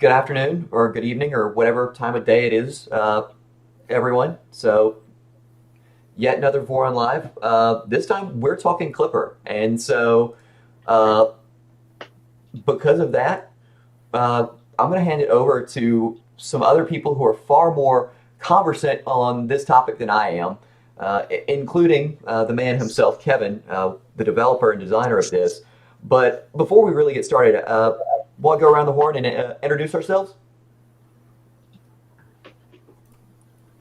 good afternoon or good evening or whatever time of day it is, everyone. So yet another Voron Live. This time we're talking Klipper. And so because of that, I'm going to hand it over to some other people who are far more conversant on this topic than I am, including the man himself, Kevin, the developer and designer of this. But before we really get started, want to go around the horn and introduce ourselves?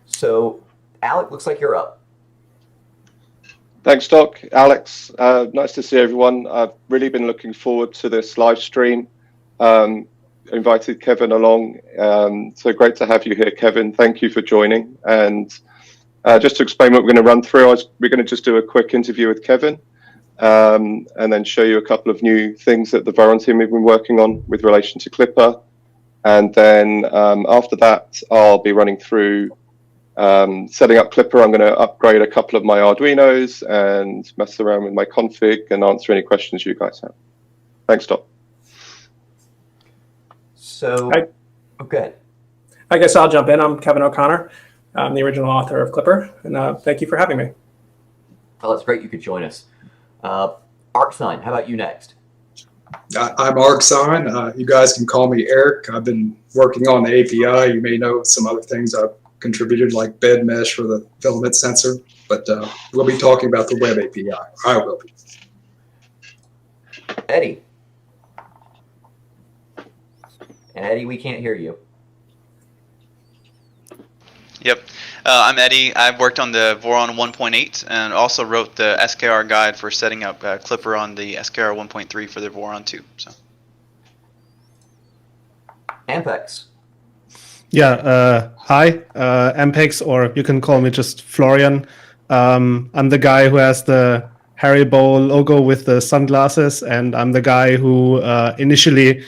So, Alec, looks like you're up. Thanks, Doc. Alex, nice to see everyone. I've really been looking forward to this live stream. Invited Kevin along. So great to have you here, Kevin. Thank you for joining. And just to explain what we're going to run through, we're going to just do a quick interview with Kevin and then show you a couple of new things that the Voron team have been working on with relation to Klipper. And then after that, I'll be running through setting up Klipper. I'm going to upgrade a couple of my Arduinos and mess around with my config and answer any questions you guys have. Thanks, Doc. So, okay. I guess I'll jump in. I'm Kevin O'Connor. I'm the original author of Klipper, and thank you for having me. Well, it's great you could join us. ArcSign, how about you next? I'm ArcSign. You guys can call me Eric. I've been working on the API. You may know some other things I've contributed, like bed mesh for the filament sensor, but we'll be talking about the web API. I will be. Eddie. And Eddie, we can't hear you. Yep. I'm Eddie. I've worked on the Voron 1.8 and also wrote the SKR guide for setting up Klipper on the SKR 1.3 for the Voron 2. So. Ampex. Yeah, hi, Ampex, or you can call me just Florian. I'm the guy who has the Haribo logo with the sunglasses, and I'm the guy who initially,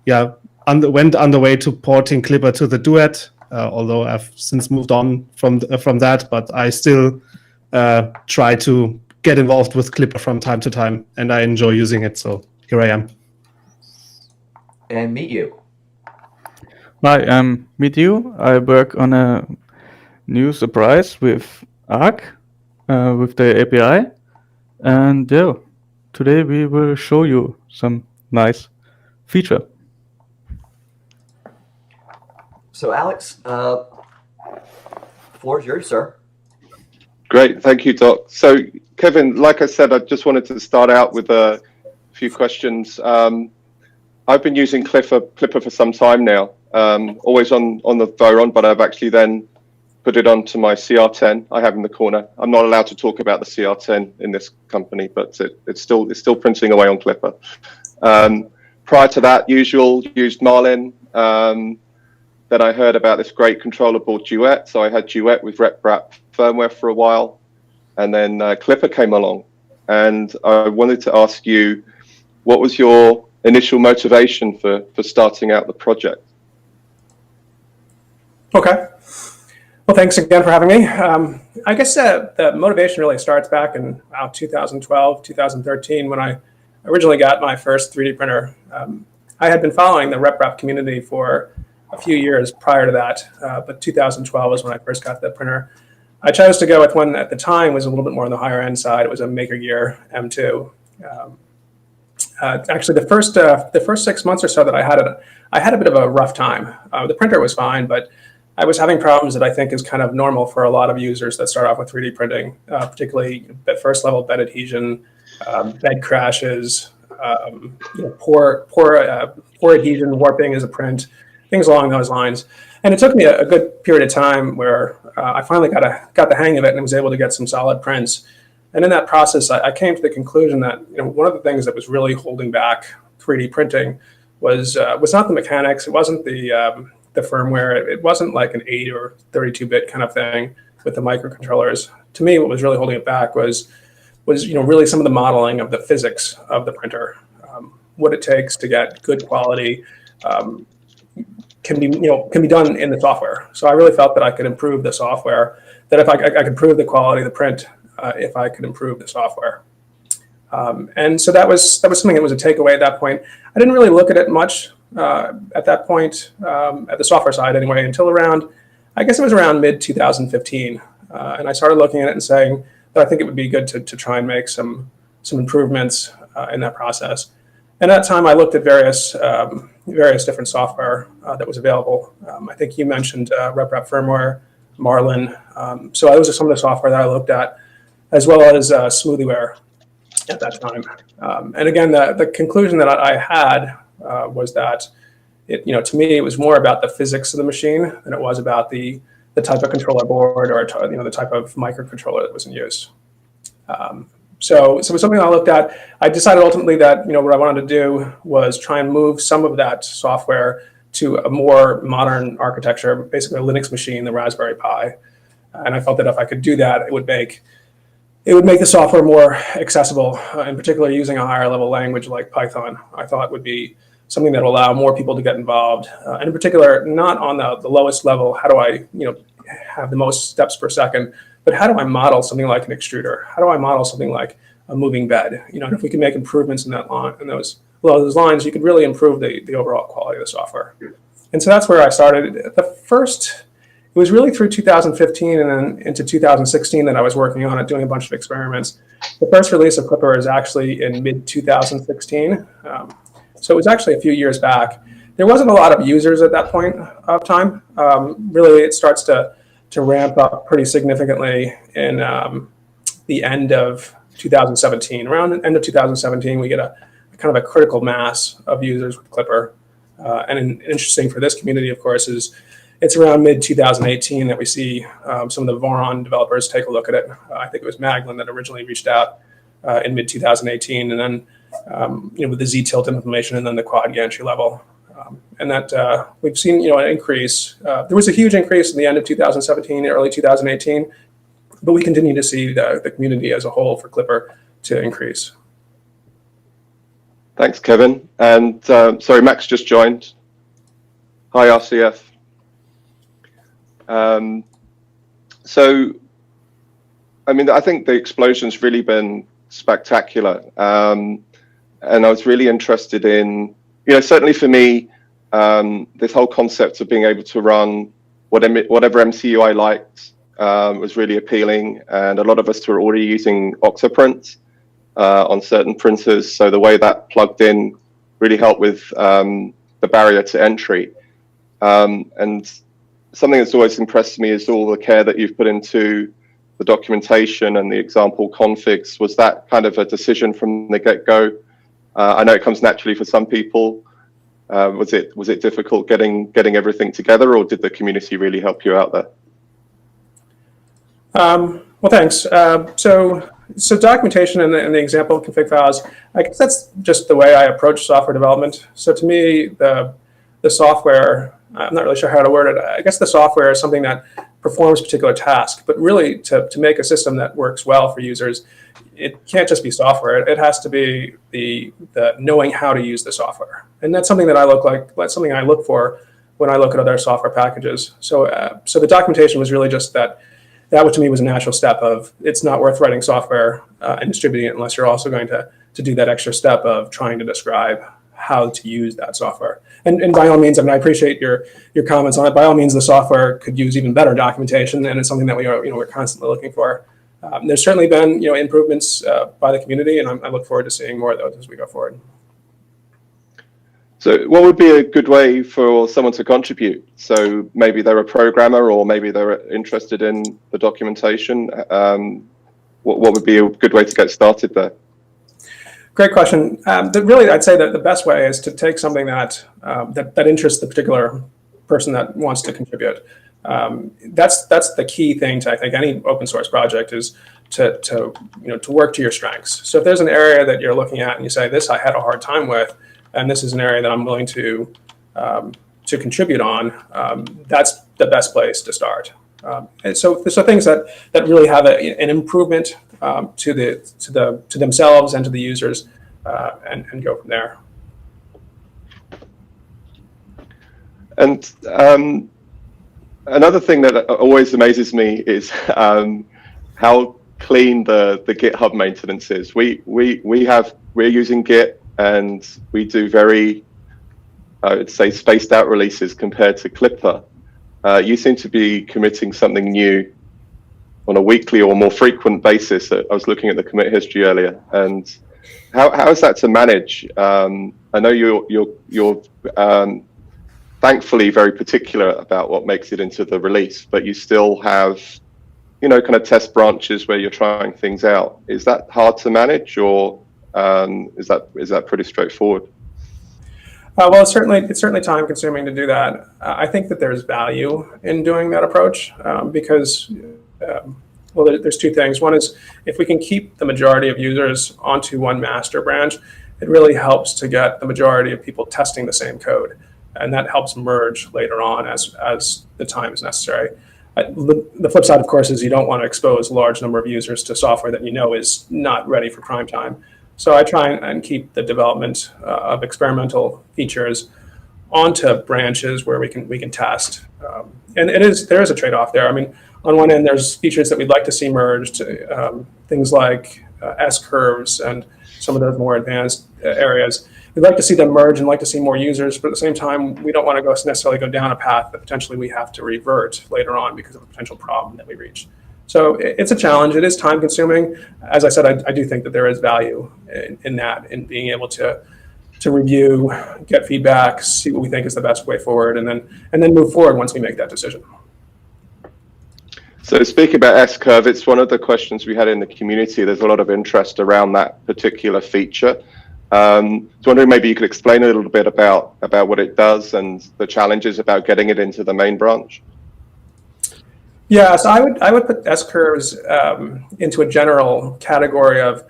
went on the way to porting Klipper to the Duet, although I've since moved on from that, but I still try to get involved with Klipper from time to time, and I enjoy using it, so here I am. And meet you. Hi, I'm with you. I work on a new surprise with Arc, with the API. And yeah, today we will show you some nice feature. So Alex, floor is yours, sir. Great, thank you, Doc. So Kevin, like I said, I just wanted to start out with a few questions. I've been using Klipper for some time now. Always on the Voron, but I've actually then put it onto my CR10 I have in the corner. I'm not allowed to talk about the CR10 in this company, but it's still printing away on Klipper. Prior to that, used Marlin. Then I heard about this great controller board Duet. So I had Duet with RepRap firmware for a while, and then Klipper came along. And I wanted to ask you, what was your initial motivation for starting out the project? Okay. Well, thanks again for having me. I guess the motivation really starts back in about 2012, 2013, when I originally got my first 3D printer. I had been following the RepRap community for a few years prior to that, but 2012 was when I first got the printer. I chose to go with one at the time was a little bit more on the higher end side. It was a MakerGear M2. Actually, the first 6 months or so that I had it, I had a bit of a rough time. The printer was fine, but I was having problems that I think is kind of normal for a lot of users that start off with 3D printing, particularly at first level bed adhesion, bed crashes, poor adhesion, warping as a print, things along those lines. And it took me a good period of time where I finally got the hang of it and was able to get some solid prints. And in that process, I came to the conclusion that one of the things that was really holding back 3D printing was not the mechanics. It wasn't the firmware. It wasn't like an 8 or 32-bit kind of thing with the microcontrollers. To me, what was really holding it back was really some of the modeling of the physics of the printer, what it takes to get good quality. Can be done in the software. So I really felt that I could improve the software. That if I could improve the quality of the print, if I could improve the software. And so that was something that was a takeaway at that point. I didn't really look at it much at that point, at the software side anyway, until around, I guess it was around mid 2015. And I started looking at it and saying that I think it would be good to try and make some improvements in that process. And at that time, I looked at various different software that was available. I think you mentioned RepRap firmware, Marlin. So those are some of the software that I looked at, as well as SmoothieWare at that time. And again, the conclusion that I had was that to me, it was more about the physics of the machine than it was about the type of controller board or the type of microcontroller that was in use. So it was something I looked at. I decided ultimately that what I wanted to do was try and move some of that software to a more modern architecture, basically a Linux machine, the Raspberry Pi. And I felt that if I could do that, it would make the software more accessible, in particular using a higher level language like Python. I thought would be something that will allow more people to get involved. And in particular, not on the lowest level, how do I have the most steps per second, but how do I model something like an extruder? How do I model something like a moving bed? And if we can make improvements in those lines, you could really improve the overall quality of the software. And so that's where I started. It was really through 2015 and then into 2016 that I was working on it, doing a bunch of experiments. The first release of Klipper is actually in mid 2016. So it was actually a few years back. There wasn't a lot of users at that point of time. Really, it starts to ramp up pretty significantly in the end of 2017. Around the end of 2017, we get a kind of a critical mass of users with Klipper. And interesting for this community, of course, is it's around mid 2018 that we see some of the Voron developers take a look at it. I think it was Maglin that originally reached out in mid 2018, and then with the Z-tilt implementation, and then the quad gantry level. And that we've seen an increase. There was a huge increase in the end of 2017, early 2018, but we continue to see the community as a whole for Klipper to increase. Thanks, Kevin. And sorry, Max just joined. Hi, RCF. So, I mean, I think the explosion's really been spectacular. And I was really interested in, certainly for me, this whole concept of being able to run whatever MCU I liked was really appealing. And a lot of us were already using Octoprint on certain printers. So the way that plugged in really helped with the barrier to entry. And something that's always impressed me is all the care that you've put into the documentation and the example configs. Was that kind of a decision from the get-go? I know it comes naturally for some people. Was it difficult getting everything together, or did the community really help you out there? Well, thanks. So documentation and the example config files, I guess that's just the way I approach software development. So to me, the software, I'm not really sure how to word it. I guess the software is something that performs a particular task, but really to make a system that works well for users, it can't just be software. It has to be the knowing how to use the software. And that's something that I look for when I look at other software packages. So the documentation was really just that to me was a natural step of it's not worth writing software and distributing it unless you're also going to do that extra step of trying to describe how to use that software. And by all means, I mean, I appreciate your comments on it. By all means, the software could use even better documentation, and it's something that we're constantly looking for. There's certainly been improvements by the community, and I look forward to seeing more of those as we go forward. So what would be a good way for someone to contribute? So maybe they're a programmer, or maybe they're interested in the documentation. What would be a good way to get started there? Great question. Really, I'd say that the best way is to take something that interests the particular person that wants to contribute. That's the key thing to, I think, any open source project is to work to your strengths. So if there's an area that you're looking at and you say, this I had a hard time with, and this is an area that I'm willing to contribute on, that's the best place to start. And so things that really have an improvement to themselves and to the users, and go from there. And another thing that always amazes me is how clean the GitHub maintenance is. We're using Git, and we do very I would say, spaced out releases compared to Klipper. You seem to be committing something new on a weekly or more frequent basis. I was looking at the commit history earlier, and how is that to manage? I know you're thankfully very particular about what makes it into the release, but you still have, you know, kind of test branches where you're trying things out. Is that hard to manage, or is that pretty straightforward? Well, it's certainly time consuming to do that. I think that there's value in doing that approach because, well, there's two things. One is if we can keep the majority of users onto one master branch, it really helps to get the majority of people testing the same code. And that helps merge later on as the time is necessary. The flip side, of course, is you don't want to expose a large number of users to software that you know is not ready for prime time. So I try and keep the development of experimental features onto branches where we can test. And there is a trade-off there. I mean, on one end, there's features that we'd like to see merged, things like S-curves and some of those more advanced areas. We'd like to see them merge and like to see more users, but at the same time, we don't want to necessarily go down a path that potentially we have to revert later on because of a potential problem that we reach. So it's a challenge. It is time consuming. As I said, I do think that there is value in that, in being able to review, get feedback, see what we think is the best way forward, and then move forward once we make that decision. So speaking about S-curve, it's one of the questions we had in the community. There's a lot of interest around that particular feature. I was wondering maybe you could explain a little bit about what it does and the challenges about getting it into the main branch. Yeah, so I would put S-curves into a general category of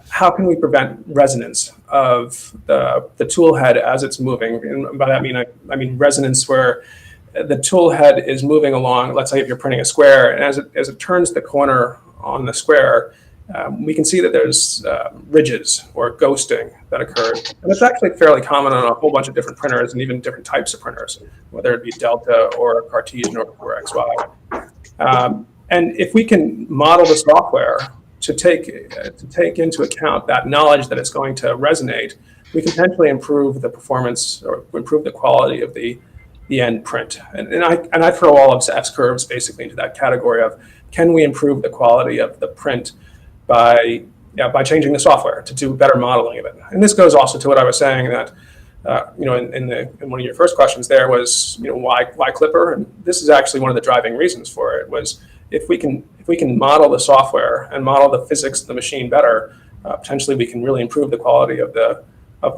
how can we prevent resonance of the tool head as it's moving. And by that I mean resonance where the tool head is moving along. Let's say if you're printing a square, and as it turns the corner on the square, we can see that there's ridges or ghosting that occurs. And it's actually fairly common on a whole bunch of different printers and even different types of printers, whether it be Delta or Cartesian or XY. And if we can model the software to take into account that knowledge that it's going to resonate, we can potentially improve the performance or improve the quality of the end print. And I throw all of S-curves basically into that category of, can we improve the quality of the print by changing the software to do better modeling of it. And this goes also to what I was saying that, in one of your first questions there was, why Klipper? And this is actually one of the driving reasons for it was if we can model the software and model the physics of the machine better, potentially we can really improve the quality of the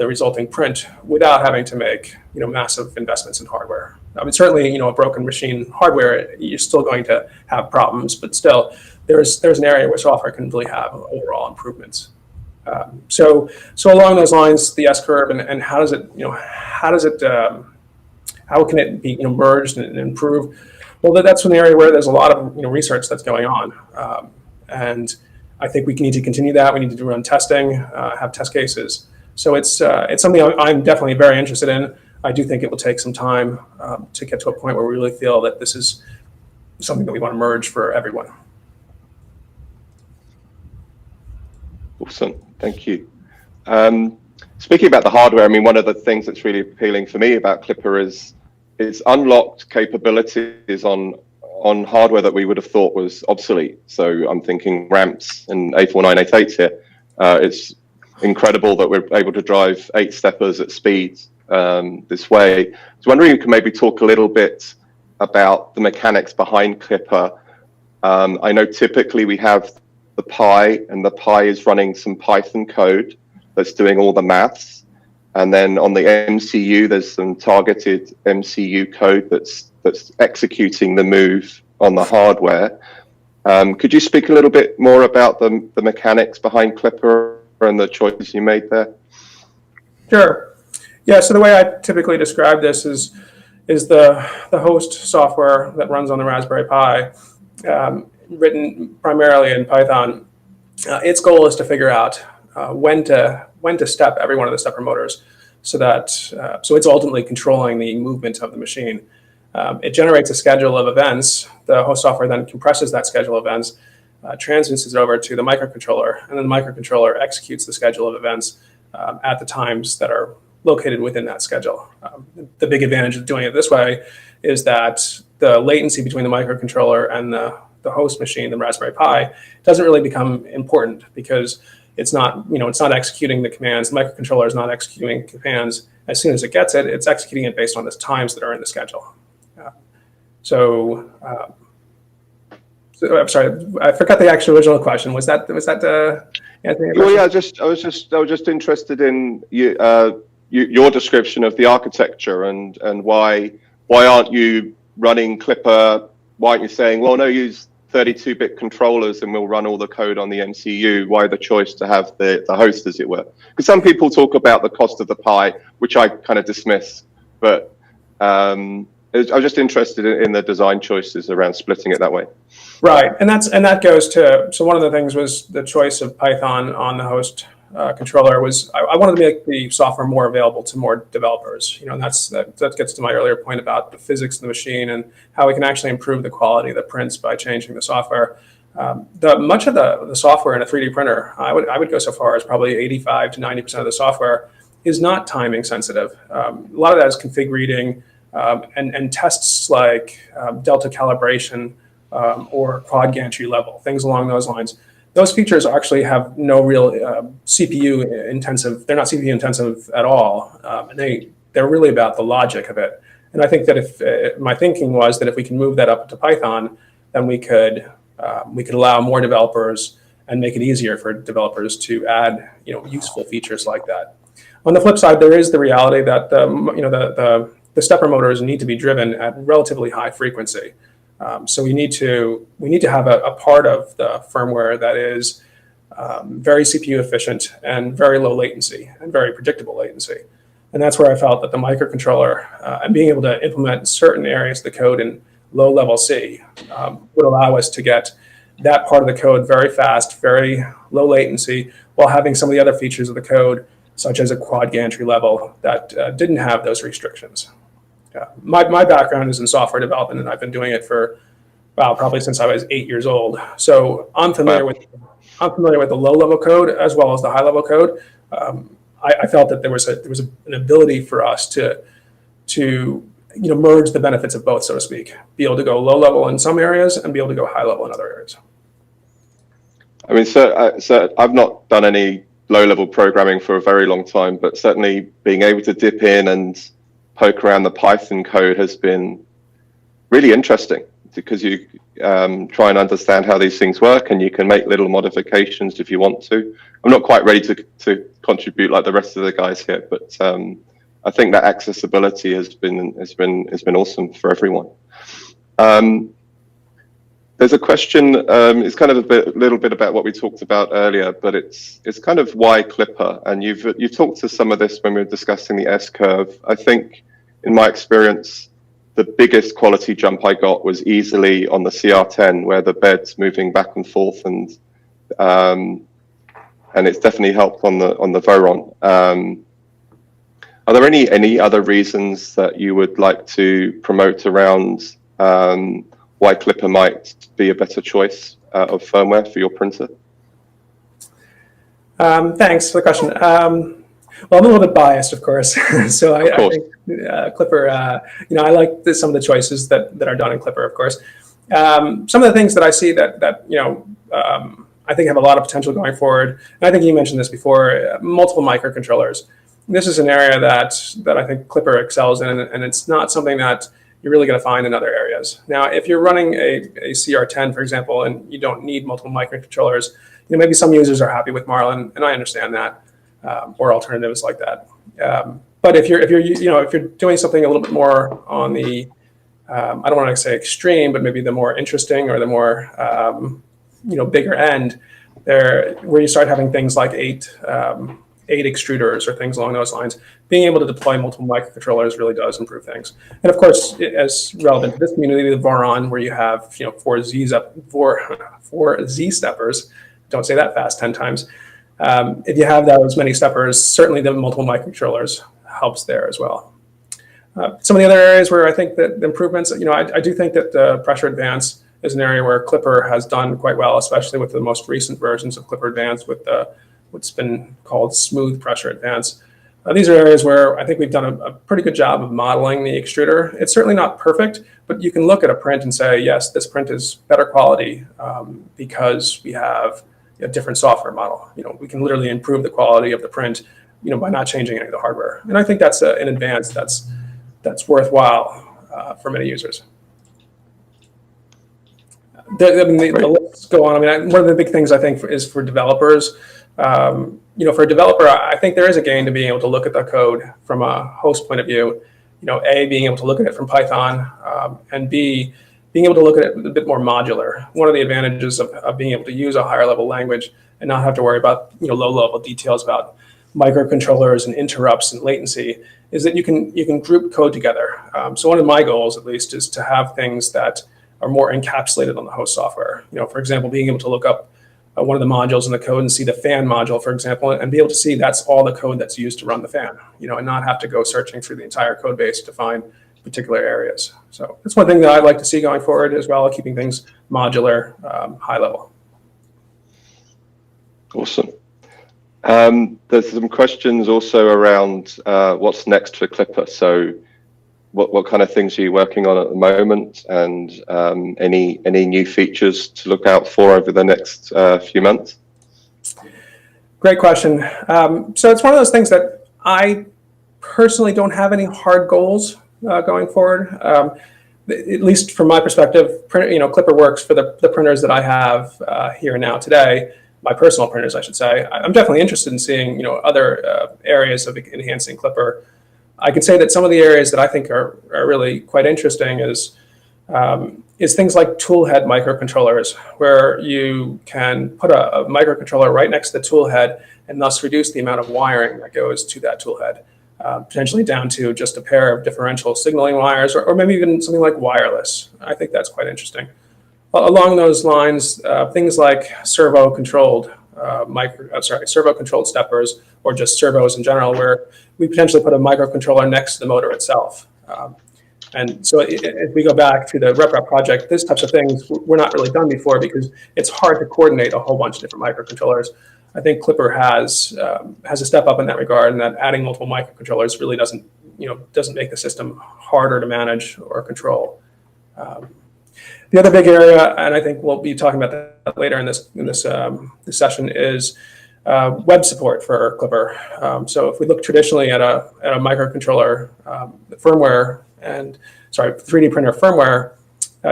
resulting print without having to make massive investments in hardware. I mean, certainly a broken machine hardware, you're still going to have problems, but still there's an area where software can really have overall improvements. So along those lines, the S-curve and how can it be merged and improved? Well, that's an area where there's a lot of research that's going on, and I think we need to continue that. We need to run testing, have test cases. So it's something I'm definitely very interested in. I do think it will take some time to get to a point where we really feel that this is something that we want to merge for everyone. Awesome, thank you. Speaking about the hardware, I mean, one of the things that's really appealing for me about Klipper is its unlocked capabilities on hardware that we would have thought was obsolete. So I'm thinking ramps and A4988s here. It's incredible that we're able to drive 8-steppers at speed this way. I was wondering if you could maybe talk a little bit about the mechanics behind Klipper. I know typically we have the Pi, and the Pi is running some Python code that's doing all the maths. And then on the MCU, there's some targeted MCU code that's executing the move on the hardware. Could you speak a little bit more about the mechanics behind Klipper and the choices you made there? Sure. Yeah, so the way I typically describe this is the host software that runs on the Raspberry Pi, written primarily in Python. Its goal is to figure out when to step every one of the stepper motors, so it's ultimately controlling the movement of the machine. It generates a schedule of events. The host software then compresses that schedule of events, transmits it over to the microcontroller, and then the microcontroller executes the schedule of events at the times that are located within that schedule. The big advantage of doing it this way is that the latency between the microcontroller and the host machine, the Raspberry Pi, doesn't really become important because it's not executing the commands. The microcontroller is not executing commands as soon as it gets it. It's executing it based on the times that are in the schedule. So I'm sorry, I forgot the actual original question. Was that answering your question? Well, yeah, I was just interested in your description of the architecture and why aren't you running Klipper? Why aren't you saying, well, no, use 32-bit controllers and we'll run all the code on the MCU? Why the choice to have the host, as it were? Because some people talk about the cost of the Pi, which I kind of dismiss, but I was just interested in the design choices around splitting it that way. Right, and that goes to, so one of the things was the choice of Python on the host controller was I wanted to make the software more available to more developers. And that gets to my earlier point about the physics of the machine and how we can actually improve the quality of the prints by changing the software. Much of the software in a 3D printer, I would go so far as probably 85 to 90% of the software is not timing sensitive. A lot of that is config reading and tests like delta calibration or quad gantry level, things along those lines. Those features actually have no real CPU intensive. They're not CPU intensive at all. They're really about the logic of it. And I think that if my thinking was that if we can move that up to Python, then we could allow more developers and make it easier for developers to add useful features like that. On the flip side, there is the reality that the stepper motors need to be driven at relatively high frequency. So we need to have a part of the firmware that is very CPU efficient and very low latency and very predictable latency. And that's where I felt that the microcontroller and being able to implement certain areas of the code in low-level C would allow us to get that part of the code very fast, very low latency, while having some of the other features of the code, such as a quad gantry level, that didn't have those restrictions. My background is in software development, and I've been doing it for probably since I was 8 years old. So I'm familiar with the low-level code as well as the high-level code. I felt that there was an ability for us to merge the benefits of both, so to speak. Be able to go low-level in some areas and be able to go high-level in other areas. I mean, so I've not done any low-level programming for a very long time, but certainly being able to dip in and poke around the Python code has been really interesting because you try and understand how these things work and you can make little modifications if you want to. I'm not quite ready to contribute like the rest of the guys here, but I think that accessibility has been awesome for everyone. There's a question, it's kind of a little bit about what we talked about earlier, but it's kind of why Klipper, and you've talked to some of this when we were discussing the S-curve. I think in my experience, the biggest quality jump I got was easily on the CR10, where the bed's moving back and forth, and it's definitely helped on the Voron. Are there any other reasons that you would like to promote around why Klipper might be a better choice of firmware for your printer? Thanks for the question. Well, I'm a little bit biased, of course. So I think Klipper, I like some of the choices that are done in Klipper, of course. Some of the things that I see that I think have a lot of potential going forward, and I think you mentioned this before, multiple microcontrollers. This is an area that I think Klipper excels in, and it's not something that you're really going to find in other areas. Now, if you're running a CR10, for example, and you don't need multiple microcontrollers, maybe some users are happy with Marlin, and I understand that, or alternatives like that. But if you're doing something a little bit more on the, I don't want to say extreme, but maybe the more interesting or the more bigger end, where you start having things like eight extruders or things along those lines, being able to deploy multiple microcontrollers really does improve things. And of course, as relevant to this community, the Voron, where you have 4 Z steppers, don't say that fast 10 times. If you have those many steppers, certainly the multiple microcontrollers helps there as well. Some of the other areas where I think that the improvements, I do think that the pressure advance is an area where Klipper has done quite well, especially with the most recent versions of Klipper Advanced with what's been called smooth pressure advance. These are areas where I think we've done a pretty good job of modeling the extruder. It's certainly not perfect, but you can look at a print and say, yes, this print is better quality because we have a different software model. We can literally improve the quality of the print, by not changing any of the hardware. And I think that's an advance that's worthwhile for many users. The lists go on. One of the big things I think is for developers. For a developer, I think there is a gain to being able to look at the code from a host point of view. A, being able to look at it from Python, and B, being able to look at it a bit more modular. One of the advantages of being able to use a higher level language and not have to worry about low level details about microcontrollers and interrupts and latency is that you can group code together. So one of my goals, at least, is to have things that are more encapsulated on the host software. For example, being able to look up one of the modules in the code and see the fan module, for example, and be able to see that's all the code that's used to run the fan, and not have to go searching through the entire code base to find particular areas. So that's one thing that I'd like to see going forward as well, keeping things modular, high level. Awesome. There's some questions also around what's next for Klipper. So what kind of things are you working on at the moment, and any new features to look out for over the next few months? Great question. So it's one of those things that I personally don't have any hard goals going forward. At least from my perspective, Klipper works for the printers that I have here and now today. My personal printers, I should say. I'm definitely interested in seeing other areas of enhancing Klipper. I can say that some of the areas that I think are really quite interesting is things like toolhead microcontrollers, where you can put a microcontroller right next to the toolhead and thus reduce the amount of wiring that goes to that toolhead, potentially down to just a pair of differential signaling wires, or maybe even something like wireless. I think that's quite interesting. Along those lines, things like servo-controlled steppers, or just servos in general, where we potentially put a microcontroller next to the motor itself. And so if we go back to the RepRap project, these types of things were not really done before because it's hard to coordinate a whole bunch of different microcontrollers. I think Klipper has a step up in that regard, and that adding multiple microcontrollers really doesn't make the system harder to manage or control. The other big area, and I think we'll be talking about that later in this session, is web support for Klipper. So if we look traditionally at a microcontroller firmware, 3D printer firmware,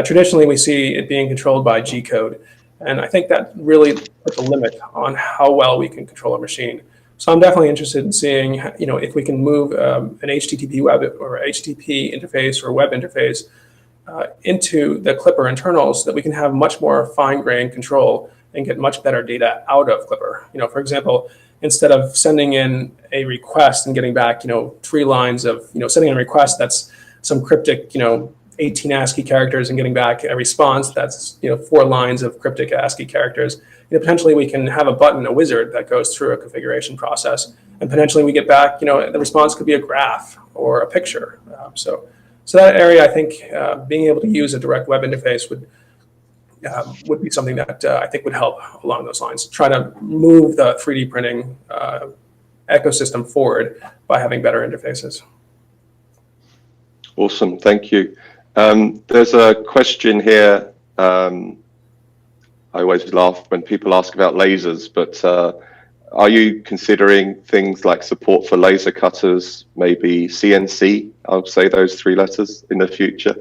traditionally we see it being controlled by G code. And I think that really puts a limit on how well we can control a machine. So I'm definitely interested in seeing, if we can move an HTTP web or HTTP interface or web interface into the Klipper internals, that we can have much more fine-grained control and get much better data out of Klipper. For example, instead of sending in a request and getting back, 3 lines of, sending in a request that's some cryptic, 18 ASCII characters and getting back a response that's 4 lines of cryptic ASCII characters. Potentially we can have a wizard that goes through a configuration process, and potentially we get back, the response could be a graph or a picture. So that area, I think, being able to use a direct web interface would be something that I think would help along those lines. Try to move the 3D printing ecosystem forward by having better interfaces. Awesome, thank you. There's a question here. I always laugh when people ask about lasers, but are you considering things like support for laser cutters, maybe CNC? I'll say those 3 letters in the future.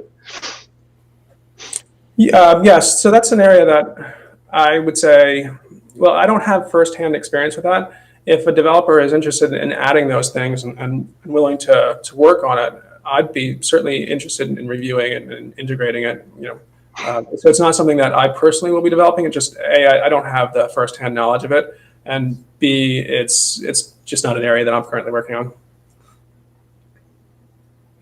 Yes, so that's an area that I would say, well, I don't have firsthand experience with that. If a developer is interested in adding those things and willing to work on it, I'd be certainly interested in reviewing it and integrating it. So it's not something that I personally will be developing. It's just A, I don't have the firsthand knowledge of it, and B, it's just not an area that I'm currently working on.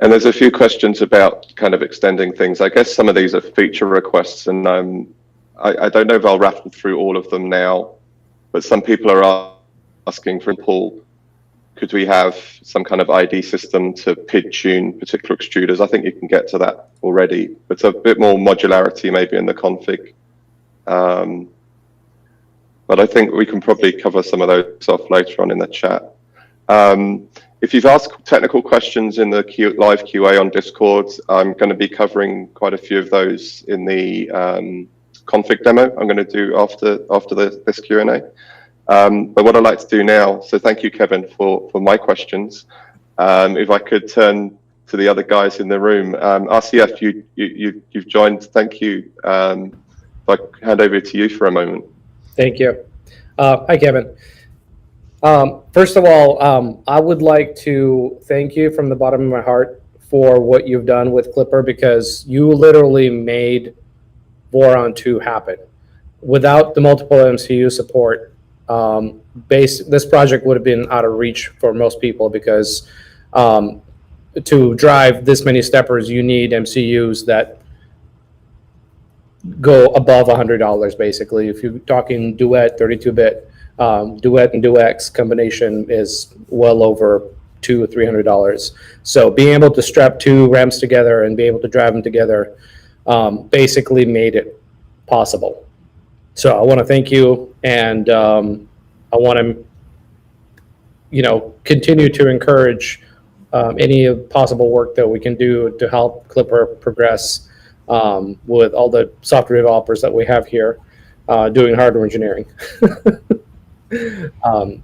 And there's a few questions about kind of extending things. I guess some of these are feature requests, and I don't know if I'll rattle through all of them now, but some people are asking, for example, could we have some kind of ID system to PID tune particular extruders? I think you can get to that already, but a bit more modularity maybe in the config. But I think we can probably cover some of those off later on in the chat. if you've asked technical questions in the live QA on Discord, I'm going to be covering quite a few of those in the config demo I'm going to do after this Q&A. But what I'd like to do now, so thank you, Kevin, for my questions. If I could turn to the other guys in the room. RCF, you've joined. Thank you. If I hand over to you for a moment. Thank you. Hi, Kevin. First of all, I would like to thank you from the bottom of my heart for what you've done with Klipper, because you literally made Voron 2 happen. Without the multiple MCU support, this project would have been out of reach for most people, because to drive this many steppers, you need MCUs that go above $100, basically. If you're talking Duet, 32-bit, Duet and DuX combination is well over $200 or $300. So being able to strap two RAMs together and be able to drive them together basically made it possible. So I want to thank you, and I want to, continue to encourage any possible work that we can do to help Klipper progress with all the software developers that we have here doing hardware engineering.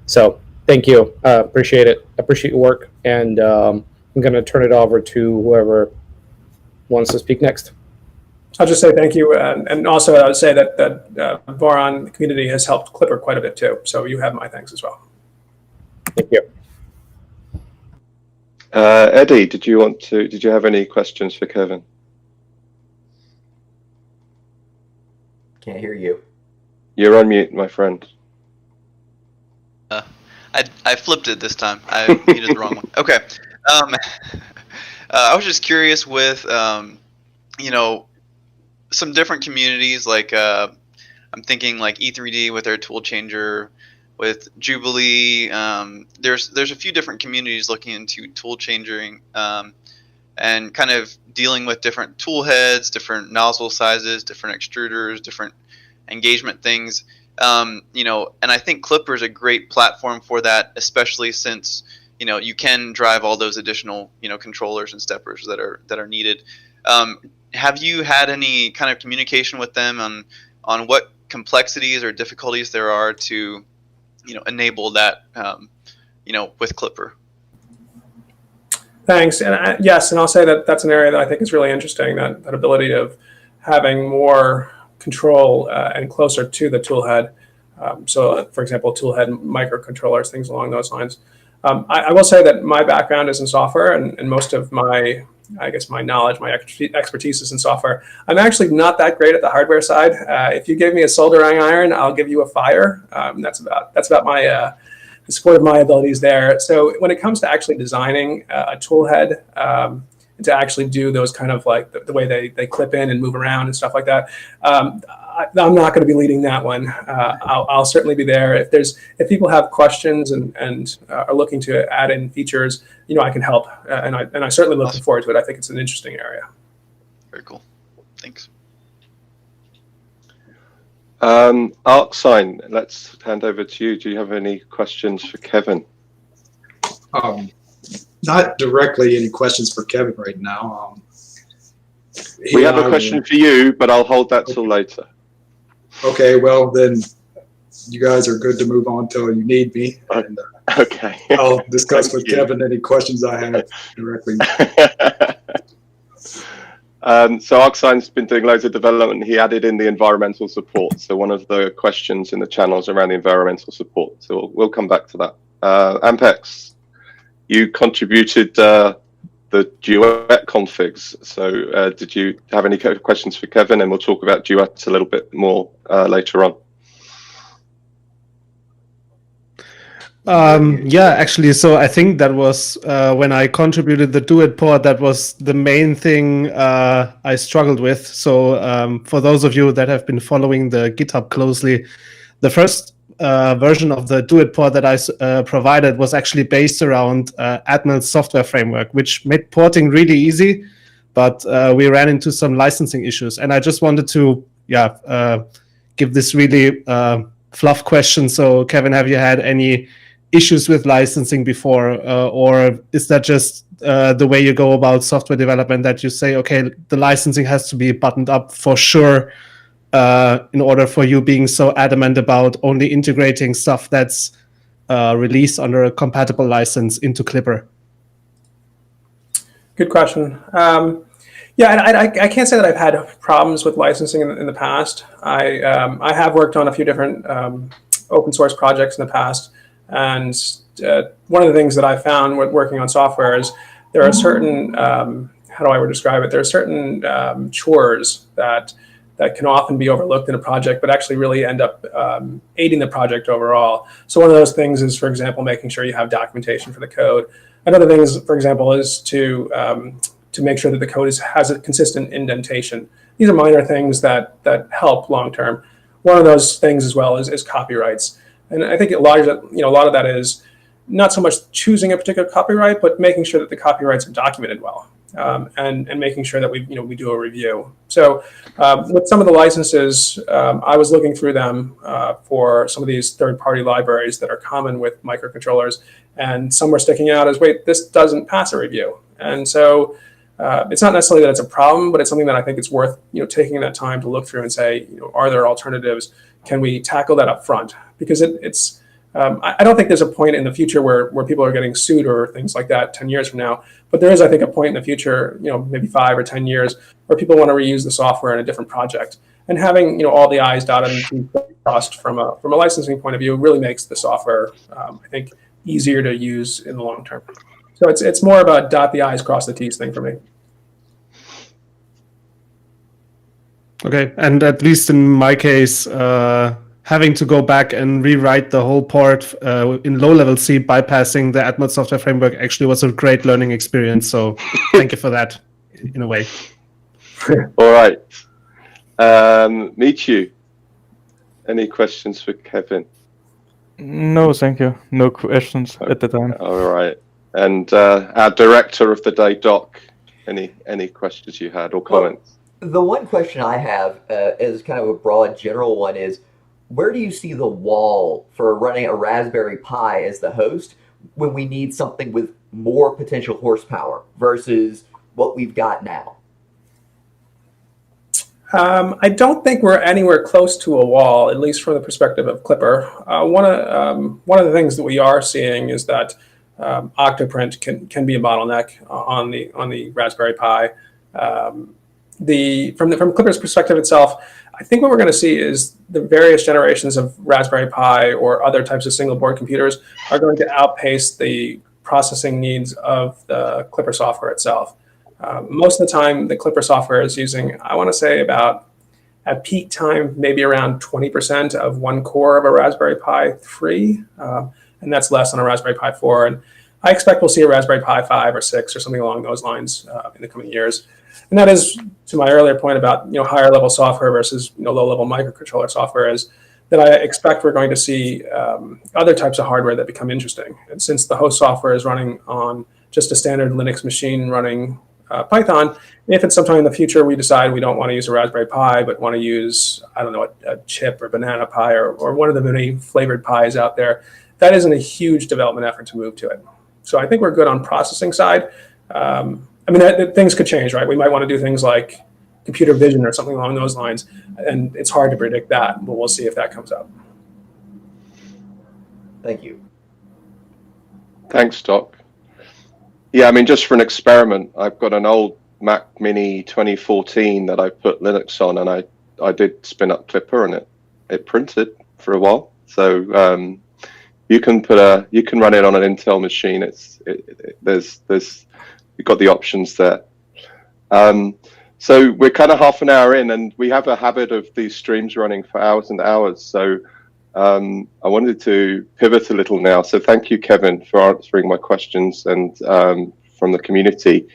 So thank you. Appreciate it. Appreciate your work. And I'm going to turn it over to whoever wants to speak next. I'll just say thank you. And also I would say that Voron community has helped Klipper quite a bit too. So you have my thanks as well. Thank you. Eddie, did you have any questions for Kevin? Can't hear you. You're on mute, my friend. I flipped it this time. I muted the wrong one. Okay. I was just curious with, some different communities, like I'm thinking like E3D with their tool changer, with Jubilee. There's a few different communities looking into tool changing and kind of dealing with different tool heads, different nozzle sizes, different extruders, different engagement things. And I think Klipper is a great platform for that, especially since you can drive all those additional controllers and steppers that are needed. Have you had any kind of communication with them on what complexities or difficulties there are to enable that with Klipper? Thanks. And yes, and I'll say that that's an area that I think is really interesting, that ability of having more control and closer to the toolhead. So, for example, toolhead microcontrollers, things along those lines. I will say that my background is in software, and most of my knowledge, my expertise is in software. I'm actually not that great at the hardware side. If you give me a soldering iron, I'll give you a fire. That's about my the support of my abilities there. So when it comes to actually designing a tool head, to actually do those kind of like the way they clip in and move around and stuff like that, I'm not going to be leading that one. I'll certainly be there if people have questions and are looking to add in features. I can help, and I certainly looking forward to it. I think it's an interesting area. Very cool. Thanks. ArcSign, let's hand over to you. Do you have any questions for Kevin? Not directly any questions for Kevin right now. We have a question for you, but I'll hold that till later. Okay, well then you guys are good to move on till you need me. And, okay. I'll discuss with Kevin any questions I have directly. So ArcSign's been doing loads of development. He added in the environmental support. So one of the questions in the channel is around the environmental support. So we'll come back to that. Ampex, you contributed the Duet configs. So did you have any questions for Kevin? And we'll talk about Duet a little bit more later on. Yeah, actually, so I think that was when I contributed the Duet port, that was the main thing I struggled with. So for those of you that have been following the GitHub closely, the first version of the Duet port that I provided was actually based around Admiral's software framework, which made porting really easy, but we ran into some licensing issues. And I just wanted to give this really fluff question. So Kevin, have you had any issues with licensing before, or is that just the way you go about software development, that you say, okay, the licensing has to be buttoned up for sure, in order for you being so adamant about only integrating stuff that's released under a compatible license into Klipper? Good question. I can't say that I've had problems with licensing in the past. I have worked on a few different open source projects in the past, and one of the things that I found with working on software is there are certain how do I describe it? There are certain chores that can often be overlooked in a project, but actually really end up aiding the project overall. So one of those things is, for example, making sure you have documentation for the code. Another thing is, for example, is to make sure that the code has a consistent indentation. These are minor things that help long term. One of those things as well is copyrights, and I think a lot of that is not so much choosing a particular copyright, but making sure that the copyrights are documented well, and making sure that we do a review. So with some of the licenses, I was looking through them for some of these third-party libraries that are common with microcontrollers, and some were sticking out as, wait, this doesn't pass a review. And so it's not necessarily that it's a problem, but it's something that I think it's worth taking that time to look through and say, are there alternatives? Can we tackle that up front? Because it's I don't think there's a point in the future where people are getting sued or things like that 10 years from now. But there is, I think, a point in the future, maybe 5 or 10 years, where people want to reuse the software in a different project. And having all the I's dotted and T's crossed from a licensing point of view really makes the software, I think, easier to use in the long term. So it's more of a dot the I's, cross the T's thing for me. Okay, and at least in my case, having to go back and rewrite the whole port in low-level C, bypassing the AdMod software framework, actually was a great learning experience. So thank you for that, in a way. All right. Michu, any questions for Kevin? No, thank you. No questions at the time. All right. And our director of the day, Doc, any questions you had or comments? Well, the one question I have is kind of a broad general one is, where do you see the wall for running a Raspberry Pi as the host when we need something with more potential horsepower versus what we've got now? I don't think we're anywhere close to a wall, at least from the perspective of Klipper. One of the things that we are seeing is that Octoprint can be a bottleneck on the Raspberry Pi. From Klipper's perspective itself, I think what we're going to see is the various generations of Raspberry Pi or other types of single board computers are going to outpace the processing needs of the Klipper software itself. Most of the time, the Klipper software is using, I want to say, about at peak time, maybe around 20% of one core of a Raspberry Pi 3, and that's less on a Raspberry Pi 4. And I expect we'll see a Raspberry Pi 5 or 6 or something along those lines in the coming years. And that is, to my earlier point about higher level software versus low level microcontroller software, is that I expect we're going to see other types of hardware that become interesting. And since the host software is running on just a standard Linux machine running Python, if at some time in the future we decide we don't want to use a Raspberry Pi but want to use, I don't know, a chip or Banana Pi or one of the many flavored Pis out there, that isn't a huge development effort to move to it. So I think we're good on processing side. Things could change, right? We might want to do things like computer vision or something along those lines, and it's hard to predict that, but we'll see if that comes up. Thank you. Thanks, Doc. Yeah, just for an experiment, I've got an old Mac Mini 2014 that I put Linux on, and I did spin up Klipper, and it printed for a while. So you can run it on an Intel machine. You've got the options there. So we're kind of half an hour in, and we have a habit of these streams running for hours and hours. So I wanted to pivot a little now. So thank you, Kevin, for answering my questions and from the community.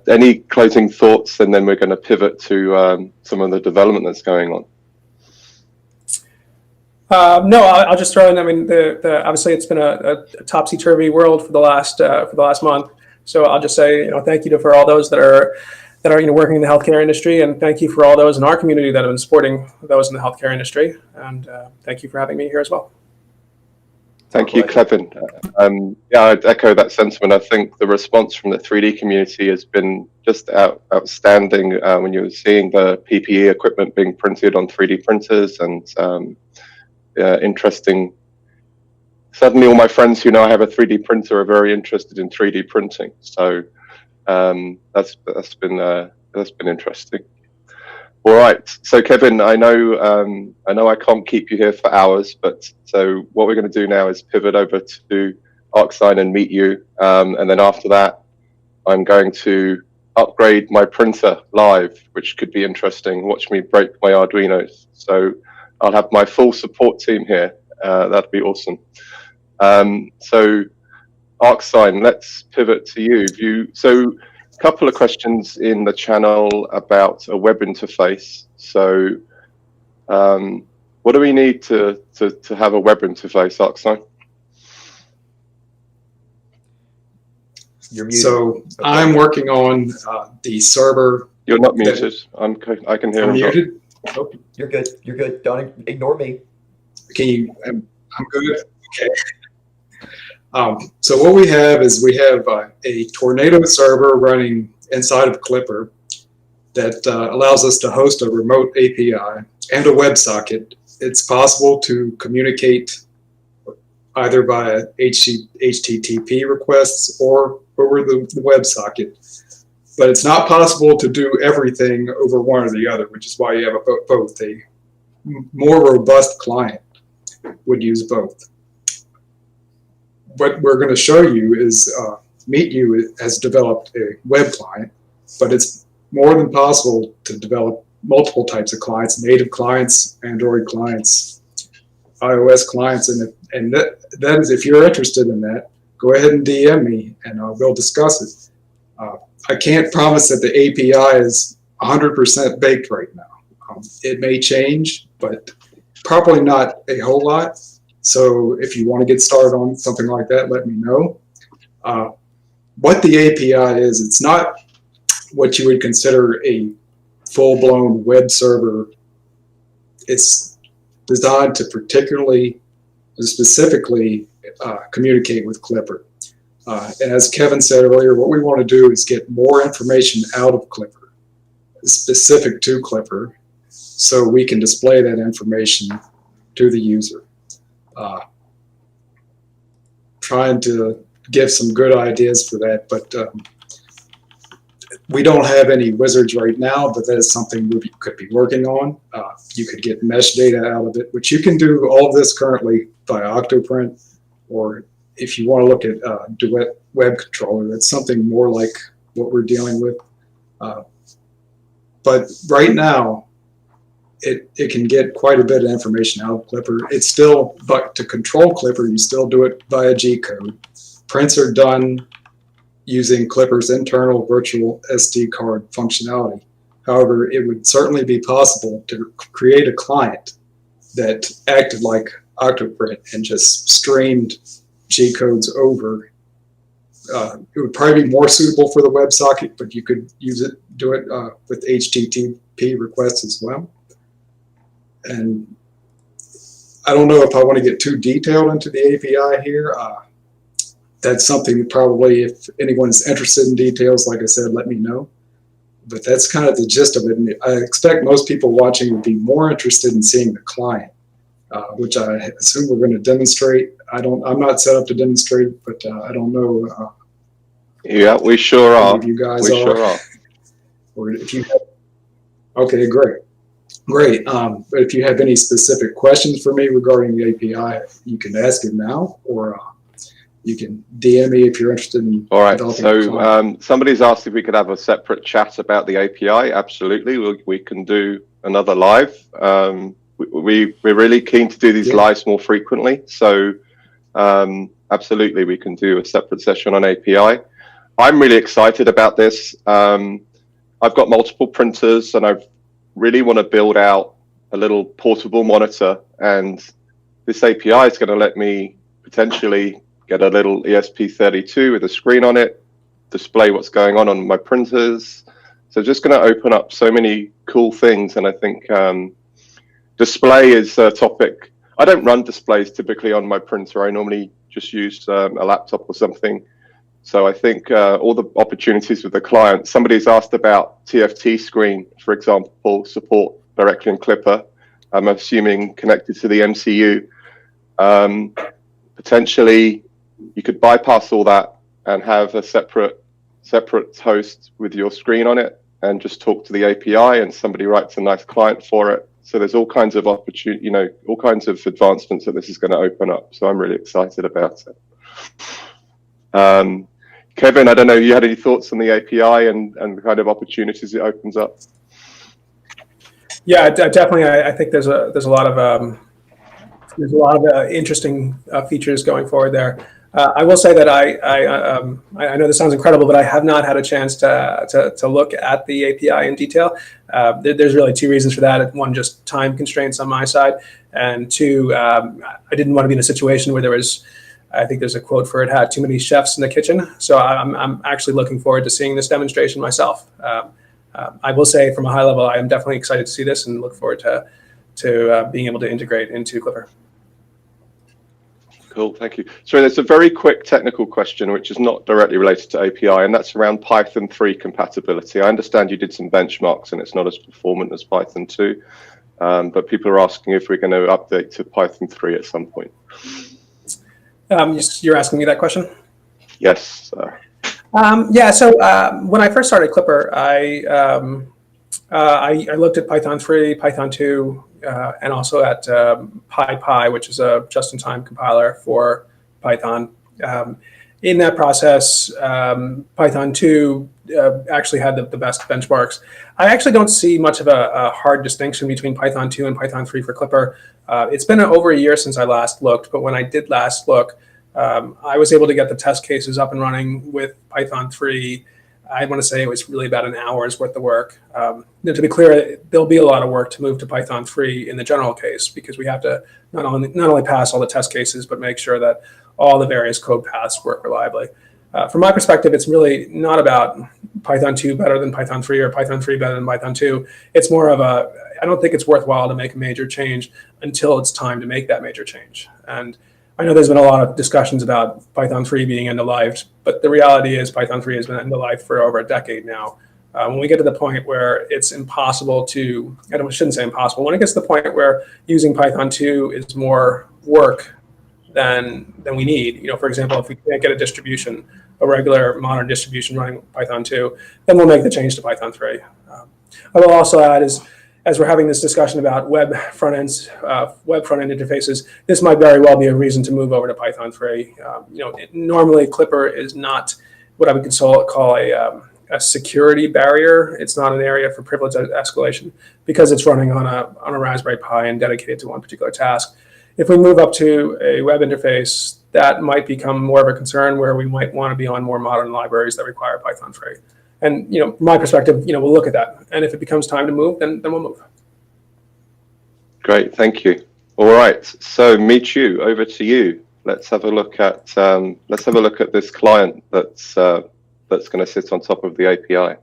Any closing thoughts, and then we're going to pivot to some of the development that's going on. No, I'll just throw in. Obviously it's been a topsy-turvy world for the last month. So I'll just say, thank you for all those that are working in the healthcare industry, and thank you for all those in our community that have been supporting those in the healthcare industry. And thank you for having me here as well. Thank you, Kevin. Yeah, I'd echo that sentiment. I think the response from the 3D community has been just outstanding when you're seeing the PPE equipment being printed on 3D printers, and interesting. Suddenly all my friends who know I have a 3D printer are very interested in 3D printing. So that's been interesting. All right, so Kevin, I know I can't keep you here for hours, but so what we're going to do now is pivot over to ArcSign and meet you, and then after that, I'm going to upgrade my printer live, which could be interesting. Watch me break my Arduinos. So I'll have my full support team here. That'd be awesome. So ArcSign, let's pivot to you. So a couple of questions in the channel about a web interface. So what do we need to have a web interface, ArcSign? You're muted. So I'm working on the server. You're not muted. I can hear I'm him. muted. Oh, You're good. You're good. Don't ignore me. can you? I'm good. Okay. So what we have is a Tornado server running inside of Klipper that allows us to host a remote API and a WebSocket. It's possible to communicate either via HTTP requests or over the WebSocket. But it's not possible to do everything over one or the other, which is why you have both. A more robust client would use both. What we're going to show you is MeetU has developed a web client, but it's more than possible to develop multiple types of clients: native clients, Android clients, iOS clients, and that is, if you're interested in that, go ahead and DM me and we'll discuss it. I can't promise that the API is 100% baked right now. It may change, but probably not a whole lot. So if you want to get started on something like that, let me know. What the API is, it's not what you would consider a full-blown web server. It's designed to specifically communicate with Klipper. And as Kevin said earlier, what we want to do is get more information out of Klipper, specific to Klipper, so we can display that information to the user. Trying to give some good ideas for that, but we don't have any wizards right now, but that is something we could be working on. You could get mesh data out of it, which you can do all of this currently by Octoprint, or if you want to look at Duet Web Controller, it's something more like what we're dealing with. But right now, it can get quite a bit of information out of Klipper. It's still, but to control Klipper, you still do it via G-code. Prints are done using Klipper's internal virtual SD card functionality. However, it would certainly be possible to create a client that acted like Octoprint and just streamed G-codes over. It would probably be more suitable for the WebSocket, but you could do it with HTTP requests as well. And I don't know if I want to get too detailed into the API here. That's something that probably, if anyone's interested in details, like I said, let me know. But that's kind of the gist of it. And I expect most people watching would be more interested in seeing the client, which I assume we're going to demonstrate. I'm not set up to demonstrate it, but I don't know. Yeah, we sure are. You guys we sure are. Or if you have, okay, great. Great. But if you have any specific questions for me regarding the API, you can ask it now, or you can DM me if you're interested in. All right. So somebody's asked if we could have a separate chat about the API. Absolutely. We can do another live. We're really keen to do these lives more frequently. So absolutely, we can do a separate session on API. I'm really excited about this. I've got multiple printers, and I really want to build out a little portable monitor, and this API is going to let me potentially get a little ESP32 with a screen on it, display what's going on my printers. So just going to open up so many cool things, and I think display is a topic I don't run displays typically on my printer. I normally just use a laptop or something. So I think all the opportunities with the client. Somebody's asked about TFT screen, for example, support directly in Klipper. I'm assuming connected to the MCU. Potentially, you could bypass all that and have a separate host with your screen on it, and just talk to the API, and somebody writes a nice client for it. So there's all kinds of opportunity, all kinds of advancements that this is going to open up. So I'm really excited about it. Kevin, I don't know, you had any thoughts on the API and the kind of opportunities it opens up? Yeah, definitely. I think there's a lot of interesting features going forward there. I will say that I know this sounds incredible, but I have not had a chance to look at the API in detail. There's really two reasons for that. One, just time constraints on my side, and two, I didn't want to be in a situation where there was, I think there's a quote for it, had too many chefs in the kitchen. So I'm actually looking forward to seeing this demonstration myself. I will say from a high level, I am definitely excited to see this and look forward to being able to integrate into Klipper. Cool, thank you. So there's a very quick technical question, which is not directly related to API, and that's around Python 3 compatibility. I understand you did some benchmarks and it's not as performant as Python 2, but people are asking if we're going to update to Python 3 at some point. You're asking me that question? Yes. Yeah, so when I first started Klipper, I looked at Python 3, Python 2, and also at PyPy, which is a just-in-time compiler for Python. In that process, Python 2 actually had the best benchmarks. I actually don't see much of a hard distinction between Python 2 and Python 3 for Klipper. It's been over a year since I last looked, but when I did last look, I was able to get the test cases up and running with Python 3. I want to say it was really about an hour's worth of work. To be clear, there'll be a lot of work to move to Python 3 in the general case, because we have to not only pass all the test cases, but make sure that all the various code paths work reliably. From my perspective, it's really not about Python 2 better than Python 3 or Python 3 better than Python 2. It's more of I don't think it's worthwhile to make a major change until it's time to make that major change. And I know there's been a lot of discussions about Python 3 being end-of-life, but the reality is Python 3 has been end-of-life for over a decade now. When we get to the point where it's impossible to, I shouldn't say impossible, when it gets to the point where using Python 2 is more work than we need, for example, if we can't get a distribution, a regular modern distribution running Python 2, then we'll make the change to Python 3. I will also add is, as we're having this discussion about web front-end interfaces, this might very well be a reason to move over to Python 3. Normally Klipper is not what I would call a security barrier. It's not an area for privilege escalation because it's running on a Raspberry Pi and dedicated to one particular task. If we move up to a web interface, that might become more of a concern where we might want to be on more modern libraries that require Python 3. And from my perspective, we'll look at that. And if it becomes time to move, then we'll move. Great, thank you. All right, so Michu, over to you. Let's have a look at this client that's going to sit on top of the API.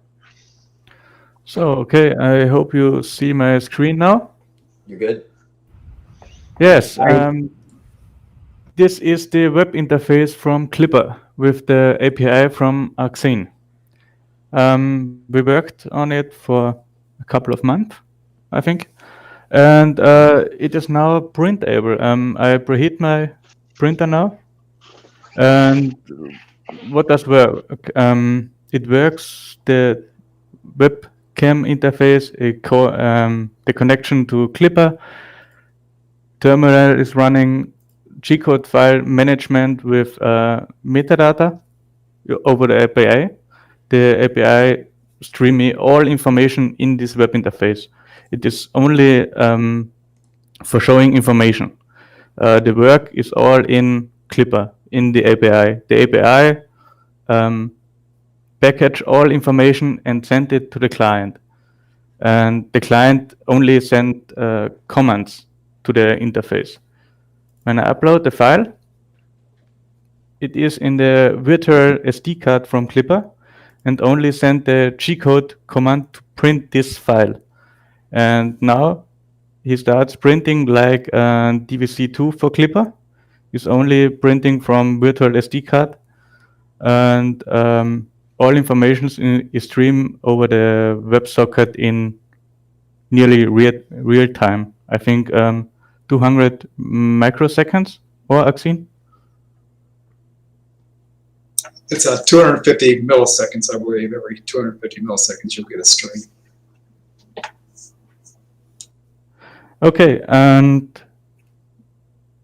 So okay, I hope you see my screen now. You're good. Yes. This is the web interface from Klipper with the API from Arxene. We worked on it for a couple of months, I think, and it is now printable. I preheat my printer now, and what does work? It works the webcam interface, the connection to Klipper. Terminal is running G-code file management with metadata over the API. The API stream me all information in this web interface. It is only for showing information. The work is all in Klipper, in the API. The API package all information and send it to the client. And the client only send comments to the interface. When I upload the file, it is in the virtual SD card from Klipper, and only send the G-code command to print this file. And now he starts printing like DVC2 for Klipper. He's only printing from virtual SD card, and all information is streamed over the WebSocket in nearly real time. I think 200 microseconds, or Axine? It's 250 milliseconds, I believe. Every 250 milliseconds, you'll get a stream. Okay, and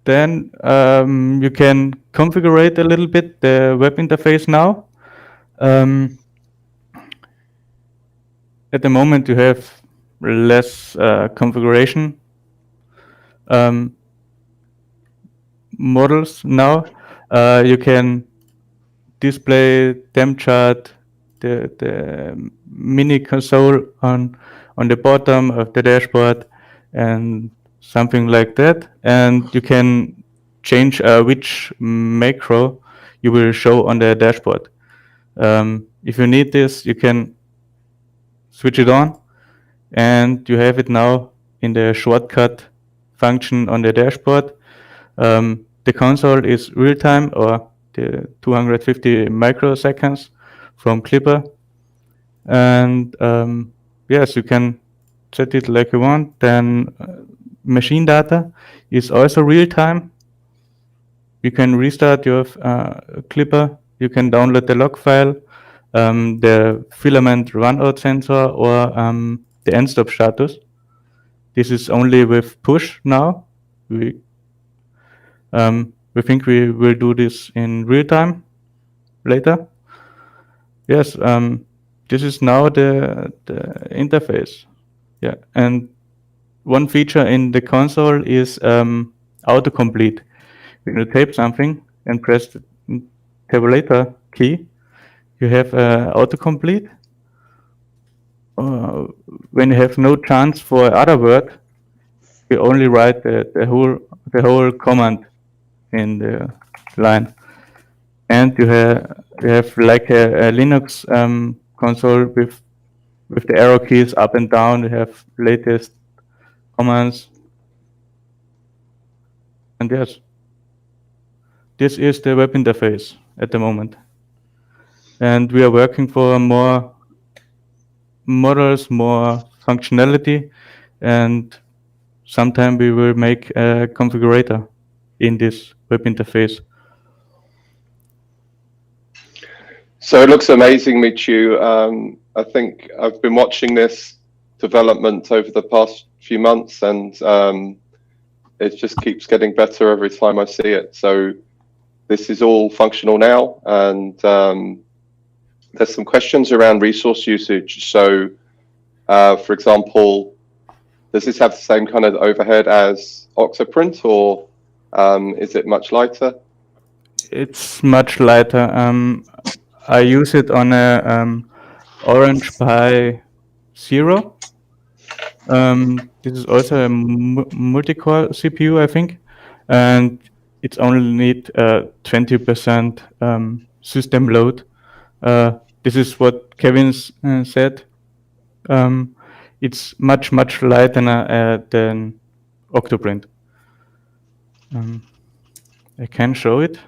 then you can configure a little bit the web interface now. At the moment, you have less configuration models now. You can display temp chart, the mini console on the bottom of the dashboard, and something like that. And you can change which macro you will show on the dashboard. If you need this, you can switch it on, and you have it now in the shortcut function on the dashboard. The console is real time, or the 250 microseconds from Klipper. And yes, you can set it like you want. Then machine data is also real time. You can restart your Klipper. You can download the log file, the filament runout sensor, or the end stop status. This is only with push now. We think we will do this in real time later. Yes, this is now the interface. Yeah, and one feature in the console is autocomplete. When you type something and press the tabulator key, you have autocomplete. When you have no chance for other word, you only write the whole command in the line. And you have like a Linux console with the arrow keys up and down. You have latest commands. And yes, this is the web interface at the moment. And we are working for more models, more functionality, and sometime we will make a configurator in this web interface. So it looks amazing, Michu. I think I've been watching this development over the past few months, and it just keeps getting better every time I see it. So this is all functional now, and there's some questions around resource usage. So, for example, does this have the same kind of overhead as Octoprint, or is it much lighter? It's much lighter. I use it on a Orange Pi 0. This is also a multi-core CPU, I think, and it's only need 20% system load. This is what Kevin said. It's much lighter than Octoprint. I can show it.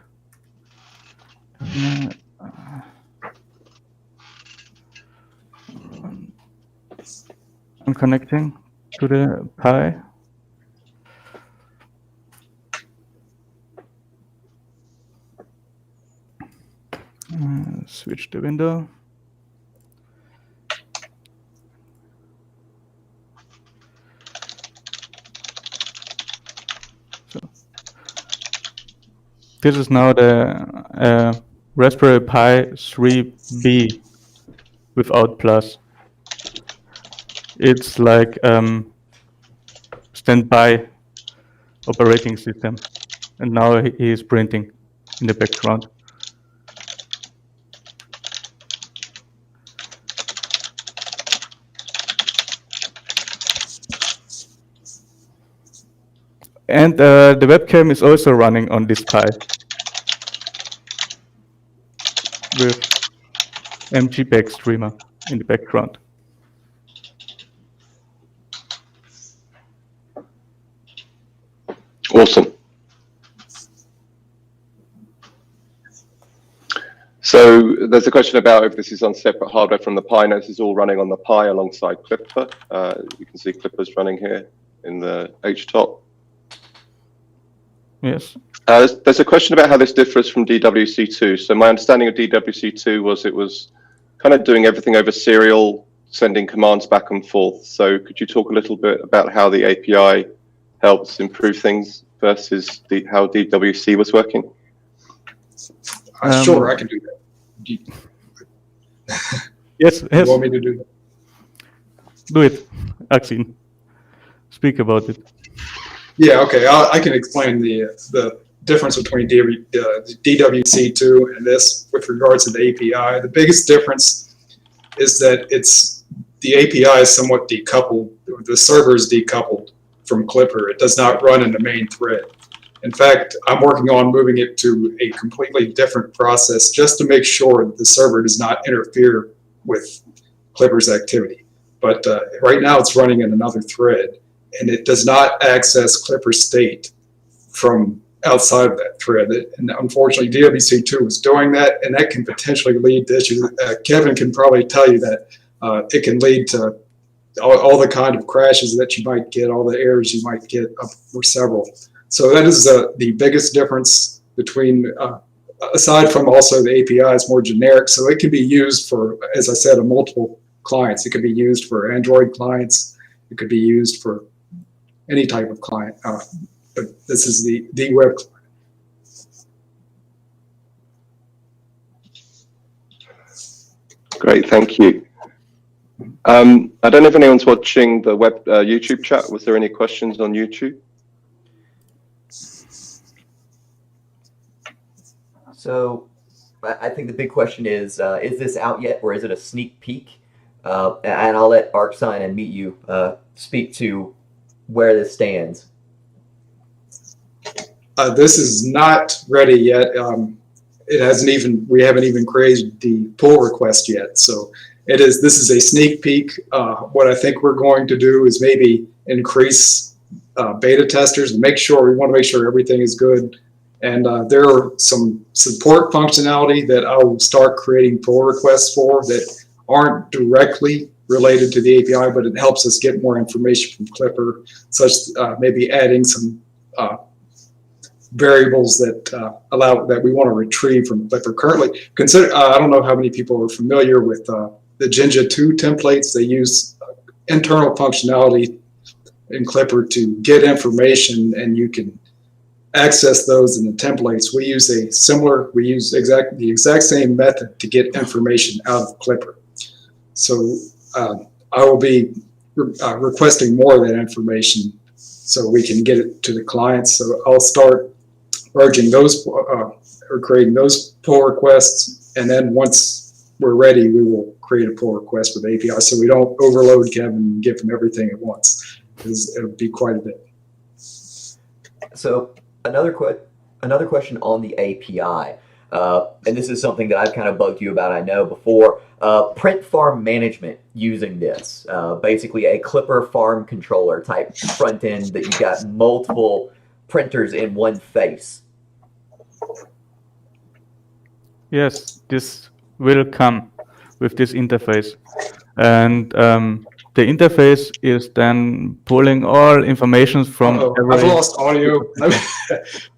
I'm connecting to the Pi. Switch the window. So this is now the Raspberry Pi 3B without plus. It's like standby operating system, and now he is printing in the background. And the webcam is also running on this Pi with MGPEG streamer in the background. Awesome. So there's a question about if this is on separate hardware from the Pi. No, this is all running on the Pi alongside Klipper. You can see Klipper's running here in the HTOP. Yes. There's a question about how this differs from DWC2. So my understanding of DWC2 was it was kind of doing everything over serial, sending commands back and forth. So could you talk a little bit about how the API helps improve things versus how DWC was working? Sure, I can do that. Yes, You want me to do that? do it, Axin. Speak about it. Yeah, okay. I can explain the difference between DWC2 and this with regards to the API. The biggest difference is that the API is somewhat decoupled. The server is decoupled from Klipper. It does not run in the main thread. In fact, I'm working on moving it to a completely different process just to make sure that the server does not interfere with Klipper's activity. But right now it's running in another thread, and it does not access Klipper state from outside of that thread. And unfortunately, DWC2 is doing that, and that can potentially lead to issues. Kevin can probably tell you that it can lead to all the kind of crashes that you might get, all the errors you might get up for several. So that is the biggest difference between, aside from also the API is more generic, so it can be used for, as I said, multiple clients. It could be used for Android clients. It could be used for any type of client. But this is the web client. Great, thank you. I don't know if anyone's watching the web YouTube chat. Was there any questions on YouTube? So I think the big question is this out yet, or is it a sneak peek? And I'll let ArcSign and Meet You speak to where this stands. This is not ready yet. We haven't even created the pull request yet. So this is a sneak peek. What I think we're going to do is maybe increase beta testers and we want to make sure everything is good. And there are some support functionality that I'll start creating pull requests for that aren't directly related to the API, but it helps us get more information from Klipper, such maybe adding some variables that that we want to retrieve from Klipper. Currently, I don't know how many people are familiar with the Jinja 2 templates. They use internal functionality in Klipper to get information, and you can access those in the templates. We use the exact same method to get information out of Klipper. So I will be requesting more of that information so we can get it to the clients. So I'll start urging those or creating those pull requests, and then once we're ready, we will create a pull request with API so we don't overload Kevin and give him everything at once, because it would be quite a bit. So another question on the API, and this is something that I've kind of bugged you about, I know, before. Print farm management using this, basically a Klipper farm controller type front end that you've got multiple printers in one face. Yes, this will come with this interface. And the interface is then pulling all information from every... I've lost audio.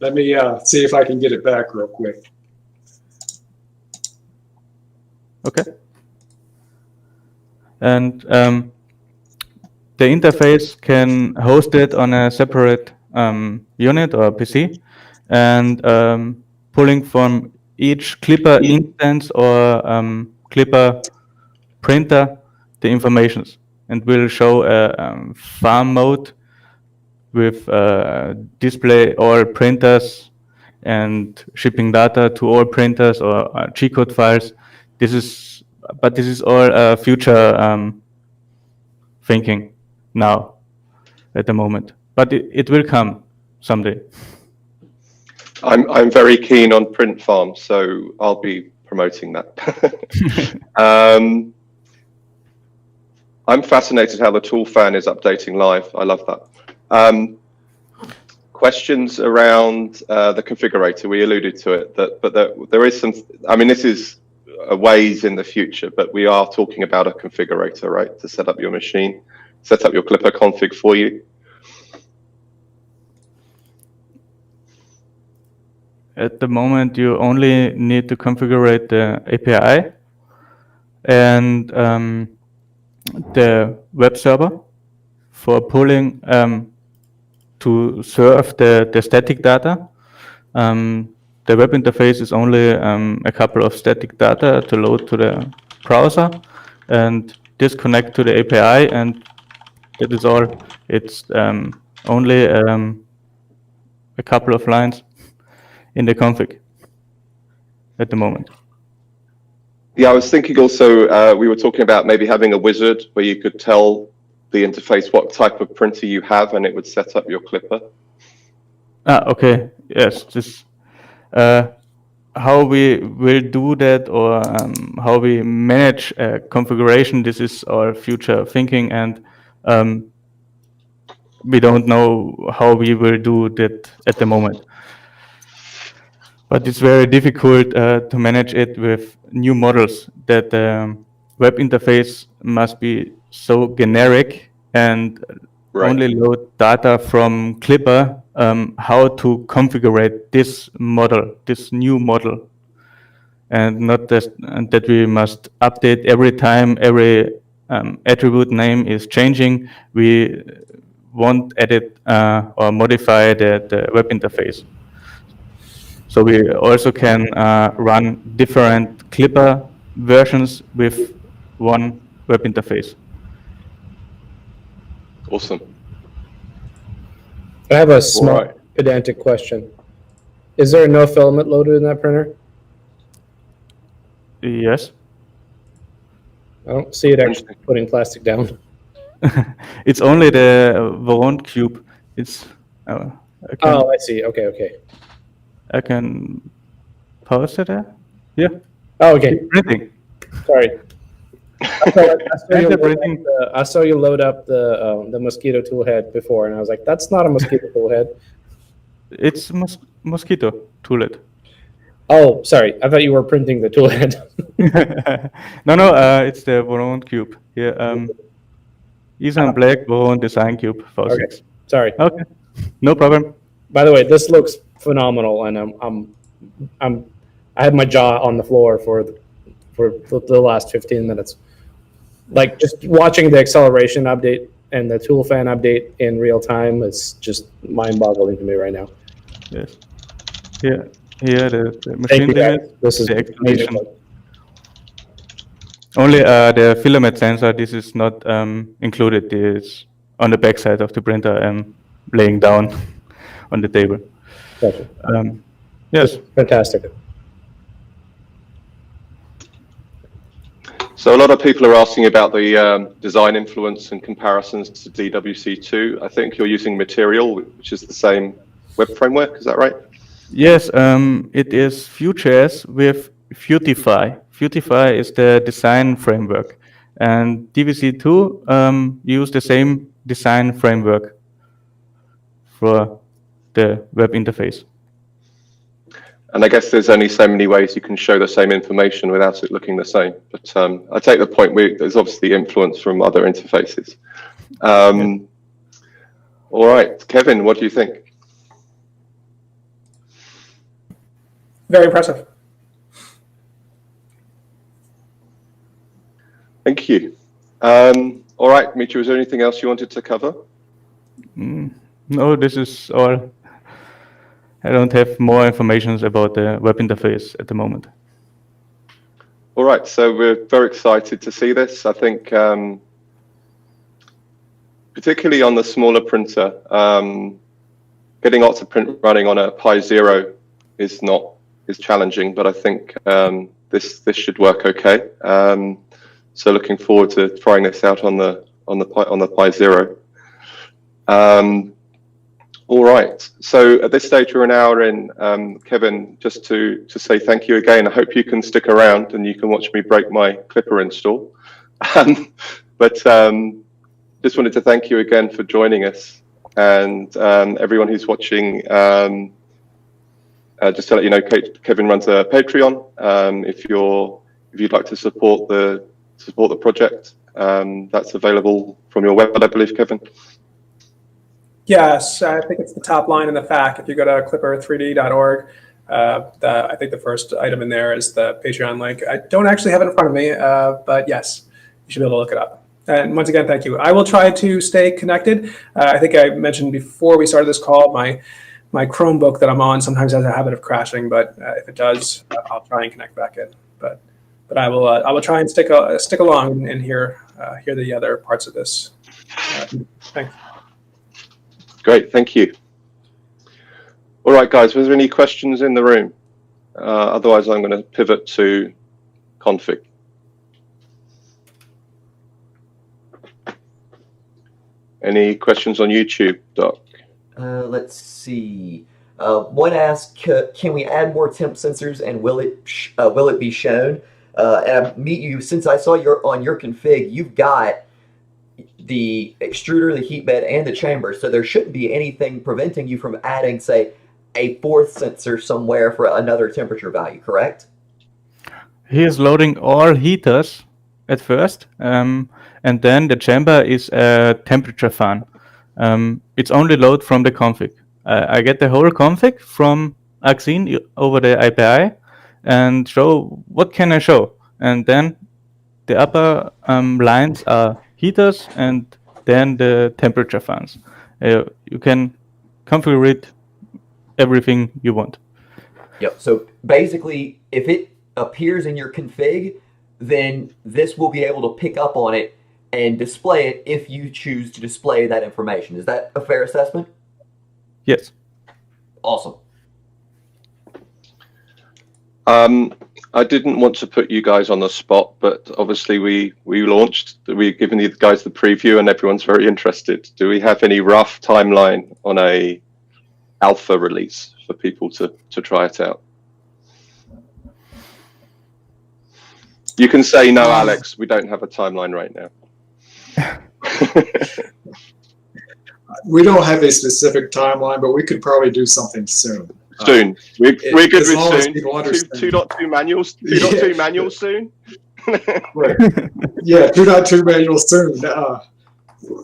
Let me see if I can get it back real quick. Okay. And the interface can host it on a separate unit or PC, and pulling from each Klipper instance or Klipper printer the informations, and will show a farm mode with display all printers and shipping data to all printers or G-code files. This is all future thinking now at the moment, but it will come someday. I'm very keen on print farms, so I'll be promoting that. I'm fascinated how the tool fan is updating live. I love that. questions around the configurator. We alluded to it, but there is some. I mean, this is a ways in the future, but we are talking about a configurator, right, to set up your machine, set up your Klipper config for you. At the moment, you only need to configure the API and the web server for pulling to serve the static data. The web interface is only a couple of static data to load to the browser and disconnect to the API, and that is all. It's only a couple of lines in the config at the moment. Yeah, I was thinking also, we were talking about maybe having a wizard where you could tell the interface what type of printer you have and it would set up your Klipper. Okay, yes, this how we will do that, or how we manage configuration, this is our future thinking, and we don't know how we will do that at the moment. But it's very difficult to manage it with new models, that the web interface must be so generic and only load data from Klipper, how to configure this model, this new model, and not that we must update every time every attribute name is changing. We won't edit or modify the web interface. So we also can run different Klipper versions with one web interface. Awesome. I have a small pedantic question. Is there no filament loaded in that printer? Yes. I don't see it actually putting plastic down. It's only the Voron cube. It's. Oh, I see. Okay, okay. I can pause it there. Yeah. Oh, okay. Printing. Sorry. I saw you load up the mosquito tool head before, and I was like, "That's not a mosquito tool head." It's mosquito tool head. Oh, sorry. I thought you were printing the tool head. No, it's the Voron cube. Yeah. Isam Black Voron Design Cube. Okay. Sorry. Okay. No problem. By the way, this looks phenomenal, and I had my jaw on the floor for the last 15 minutes. Like, just watching the acceleration update and the tool fan update in real time is just mind-boggling to me right now. Yes. Yeah. Here the machine limit. This is the explanation. Only the filament sensor. This is not included. It's on the back side of the printer, laying down on the table. Gotcha. Yes. Fantastic. So a lot of people are asking about the design influence and comparisons to DWC2. I think you're using Material, which is the same web framework. Is that right? Yes, it is Vue.js with Vuetify. Vuetify is the design framework, and DWC2 use the same design framework for the web interface. And I guess there's only so many ways you can show the same information without it looking the same. But I take the point, there's obviously influence from other interfaces. All right, Kevin, what do you think? Very impressive. Thank you. All right, Mitju, is there anything else you wanted to cover? No, this is all. I don't have more information about the web interface at the moment. All right, so we're very excited to see this. I think particularly on the smaller printer, getting Octoprint running on a Pi Zero is challenging, but I think this should work okay. So looking forward to trying this out on the Pi Zero. All right. So at this stage, we're an hour in. Kevin, just to say thank you again. I hope you can stick around and you can watch me break my Klipper install. But just wanted to thank you again for joining us. And everyone who's watching, just to let you know, Kevin runs a Patreon. If you'd like to support the project, that's available from your website, I believe, Kevin. Yes, I think it's the top line in the FAQ. If you go to clipper3d.org, I think the first item in there is the Patreon link. I don't actually have it in front of me, but yes, you should be able to look it up. And once again, thank you. I will try to stay connected. I think I mentioned before we started this call, my Chromebook that I'm on sometimes has a habit of crashing, but if it does, I'll try and connect back in. But I will try and stick along and hear the other parts of this. Thanks. Great, thank you. All right, guys, was there any questions in the room? Otherwise, I'm going to pivot to config. Any questions on YouTube, Doc? Let's see. One asks, can we add more temp sensors, and will it be shown? And since I saw on your config, you've got the extruder, the heat bed, and the chamber, so there shouldn't be anything preventing you from adding, say, a fourth sensor somewhere for another temperature value, correct? He is loading all heaters at first, and then the chamber is a temperature fan. It's only load from the config. I get the whole config from Axine over the API and show what can I show, and then the upper lines are heaters and then the temperature fans. You can configure it everything you want. Yep. So basically, if it appears in your config, then this will be able to pick up on it and display it if you choose to display that information. Is that a fair assessment? Yes. Awesome. I didn't want to put you guys on the spot, but obviously we've given you guys the preview and everyone's very interested. Do we have any rough timeline on a alpha release for people to try it out? You can say no, Alex, we don't have a timeline right now. We don't have a specific timeline, but we could probably do something soon. Soon. We're good with as long as soon. people understand. 2.2 manuals. 2.2 manuals soon. Right. Yeah, 2.2 manuals soon.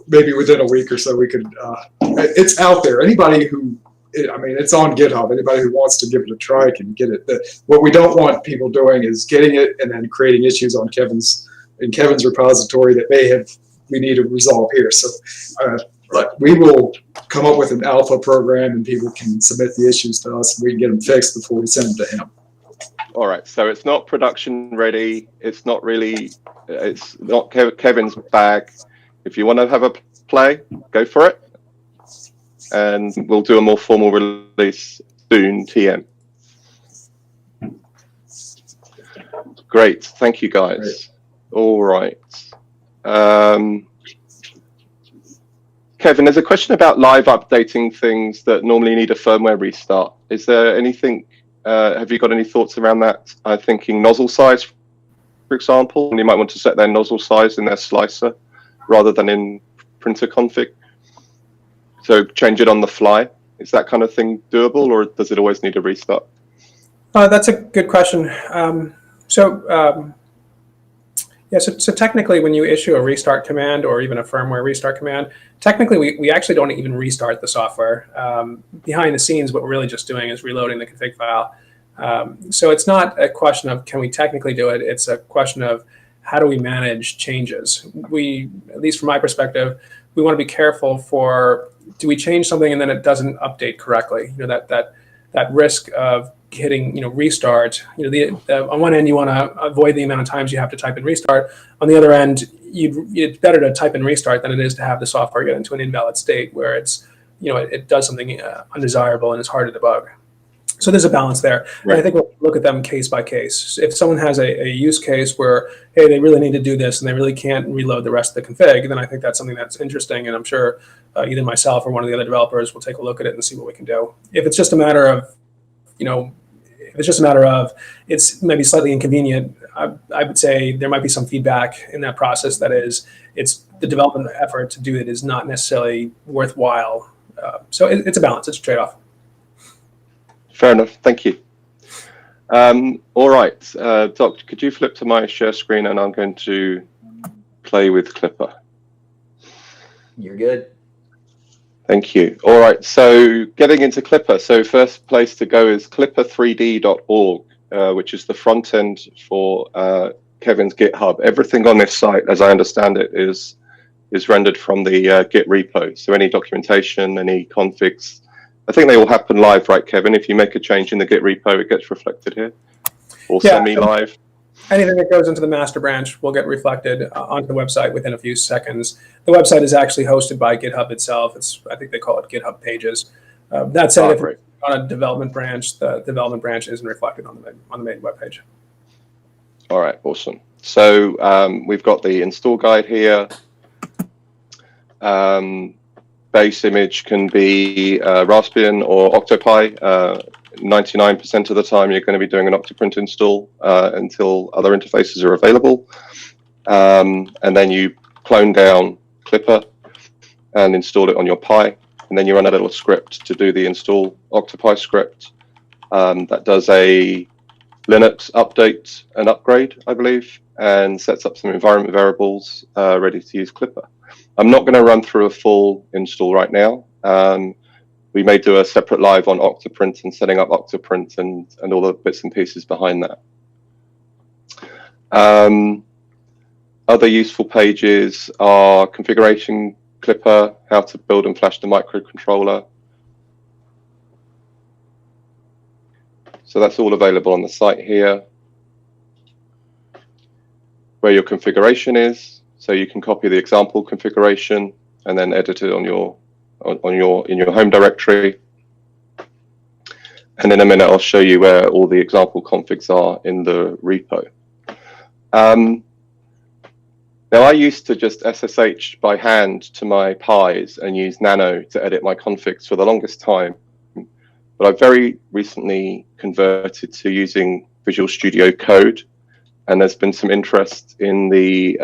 Maybe within a week or so we could. It's out there. Anybody who, I mean, it's on GitHub. Anybody who wants to give it a try can get it. What we don't want people doing is getting it and then creating issues on Kevin's repository that we need to resolve here. So, but we will come up with an alpha program and people can submit the issues to us and we can get them fixed before we send them to him. All right. So it's not production ready. It's not Kevin's bag. If you want to have a play, go for it. And we'll do a more formal release soon, TM. Great. Thank you, guys. Great. All right. Kevin, there's a question about live updating things that normally need a firmware restart. Is there anything, have you got any thoughts around that? I'm thinking nozzle size, for example, and you might want to set their nozzle size in their slicer rather than in printer config. So change it on the fly. Is that kind of thing doable, or does it always need a restart? That's a good question. So technically when you issue a restart command or even a firmware restart command, technically we actually don't even restart the software. Behind the scenes, what we're really just doing is reloading the config file. So it's not a question of can we technically do it, it's a question of how do we manage changes. At least from my perspective, we want to be careful for, do we change something and then it doesn't update correctly? You know, that risk of hitting, restart. On one end, you want to avoid the amount of times you have to type in restart. On the other end, it's better to type in restart than it is to have the software get into an invalid state where it's, it does something undesirable and it's hard to debug. So there's a balance there. Right. And I think we'll look at them case by case. If someone has a use case where, hey, they really need to do this and they really can't reload the rest of the config, then I think that's something that's interesting. And I'm sure either myself or one of the other developers will take a look at it and see what we can do. If it's just a matter of, it's maybe slightly inconvenient, I would say there might be some feedback in that process that is, it's the development effort to do it is not necessarily worthwhile So it's a balance. It's a trade-off. Fair enough. Thank you. All right, Doc, could you flip to my share screen, and I'm going to play with Klipper. You're good. Thank you. All right, so getting into Klipper. So first place to go is klipper3d.org, which is the front end for Kevin's GitHub. Everything on this site, as I understand it, is rendered from the Git repo. So any documentation, any configs, I think they all happen live, right, Kevin? If you make a change in the Git repo, it gets reflected here, or semi-live. Anything that goes into the master branch will get reflected onto the website within a few seconds. The website is actually hosted by GitHub itself. I think they call it GitHub Pages. That said, if it's on a development branch, the development branch isn't reflected on the main webpage. All right, awesome. So we've got the install guide here. Base image can be Raspbian or Octopi. 99% of the time, you're going to be doing an Octoprint install until other interfaces are available. And then you clone down Klipper and install it on your Pi. And then you run a little script to do the install Octopi script. That does a Linux update and upgrade, I believe, and sets up some environment variables ready to use Klipper. I'm not going to run through a full install right now. We may do a separate live on Octoprint and setting up Octoprint and all the bits and pieces behind that. Other useful pages are configuration Klipper, how to build and flash the microcontroller. So that's all available on the site here. Where your configuration is, so you can copy the example configuration and then edit it in your home directory. And in a minute, I'll show you where all the example configs are in the repo. Now, I used to just SSH by hand to my Pis and use Nano to edit my configs for the longest time. But I very recently converted to using Visual Studio Code. And there's been some interest in the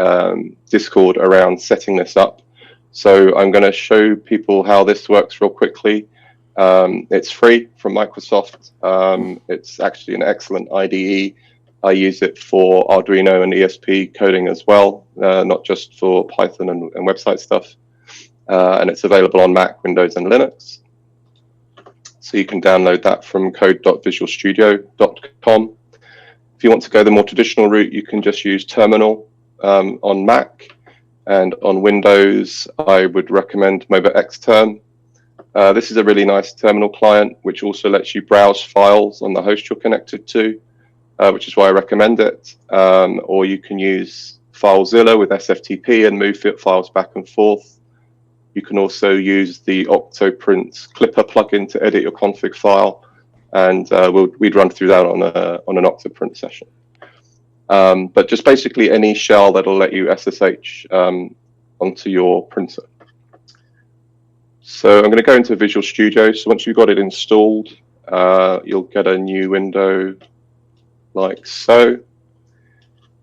Discord around setting this up. So I'm going to show people how this works real quickly. It's free from Microsoft. It's actually an excellent IDE. I use it for Arduino and ESP coding as well, not just for Python and website stuff. And it's available on Mac, Windows, and Linux. So you can download that from code.visualstudio.com. If you want to go the more traditional route, you can just use Terminal on Mac. And on Windows, I would recommend Moba Xterm. This is a really nice terminal client, which also lets you browse files on the host you're connected to, which is why I recommend it. Or you can use FileZilla with SFTP and move files back and forth. You can also use the Octoprint Klipper plugin to edit your config file. And we'd run through that on an Octoprint session. But just basically any shell that'll let you SSH onto your printer. So I'm going to go into Visual Studio. So once you've got it installed, you'll get a new window like so.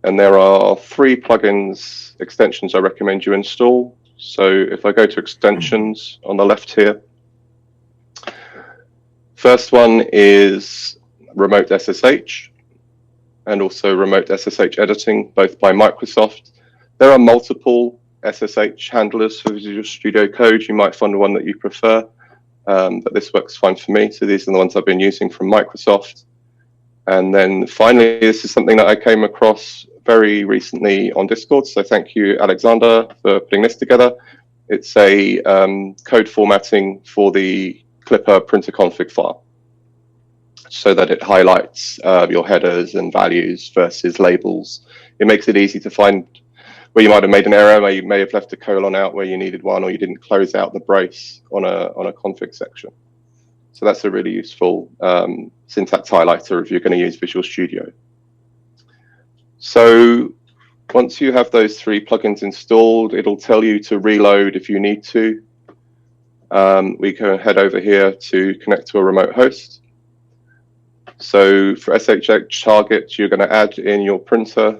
And there are 3 plugins, extensions I recommend you install. So if I go to extensions on the left here, first one is Remote SSH and also Remote SSH Editing, both by Microsoft. There are multiple SSH handlers for Visual Studio Code. You might find one that you prefer, but this works fine for me. So these are the ones I've been using from Microsoft. And then finally, this is something that I came across very recently on Discord. So thank you, Alexander, for putting this together. It's a code formatting for the Klipper printer config file, so that it highlights your headers and values versus labels. It makes it easy to find where you might have made an error, where you may have left a colon out where you needed one, or you didn't close out the brace on a config section. So that's a really useful syntax highlighter if you're going to use Visual Studio. So once you have those 3 plugins installed, it'll tell you to reload if you need to. We can head over here to connect to a remote host. So for SSH targets, you're going to add in your printer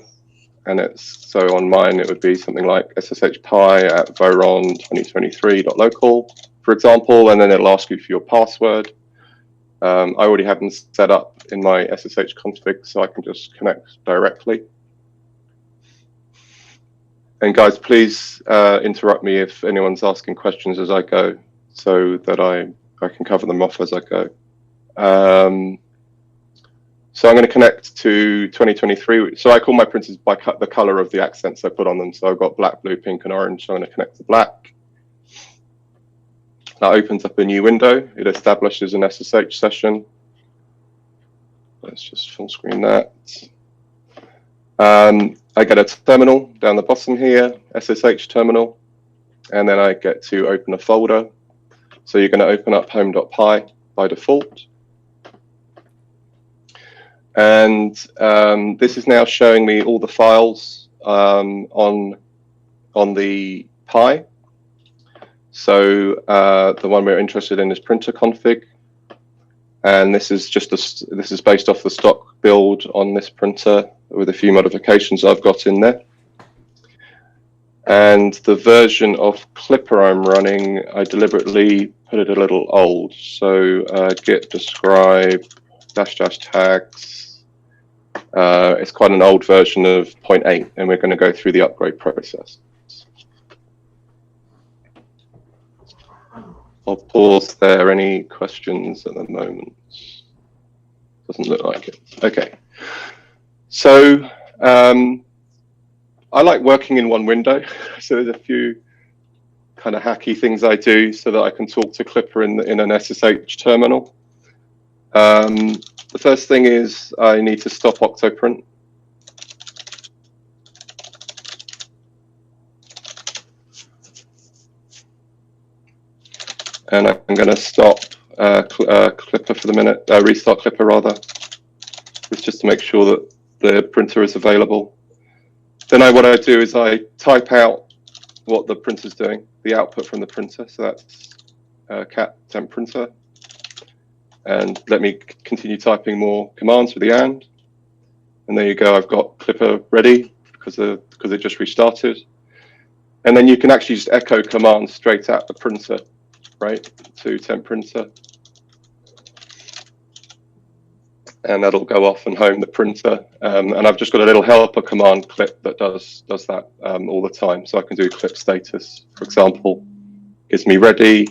and so on mine it would be something like sshpi@voron2023.local, for example, and then it'll ask you for your password. I already have them set up in my SSH config, so I can just connect directly. And guys, please interrupt me if anyone's asking questions as I go, so that I can cover them off as I go. So I'm going to connect to 2023. So I call my printers by the color of the accents I put on them. So I've got black, blue, pink, and orange. So I'm going to connect to black. That opens up a new window. It establishes an SSH session. Let's just full screen that. I get a terminal down the bottom here, SSH terminal, and then I get to open a folder. So you're going to open up home.py by default. And this is now showing me all the files on the Pi. So the one we're interested in is printer config, and this is based off the stock build on this printer with a few modifications I've got in there. And the version of Klipper I'm running, I deliberately put it a little old. So git describe -- tags. It's quite an old version of 0.8, and we're going to go through the upgrade process. I'll pause there. Any questions at the moment? Doesn't look like it. Okay. So I like working in one window. So there's a few kind of hacky things I do so that I can talk to Klipper in an SSH terminal. The first thing is I need to stop octoprint. And I'm going to stop Klipper for the minute, restart Klipper rather. It's just to make sure that the printer is available. Then what I do is I type out what the printer's doing, the output from the printer. So that's cat temp printer. And let me continue typing more commands with the and there you go. I've got Klipper ready because it just restarted. And then you can actually just echo commands straight at the printer, right? To temp printer, and that'll go off and home the printer. And I've just got a little helper command clip that does that all the time. So I can do clip status, for example, gives me ready.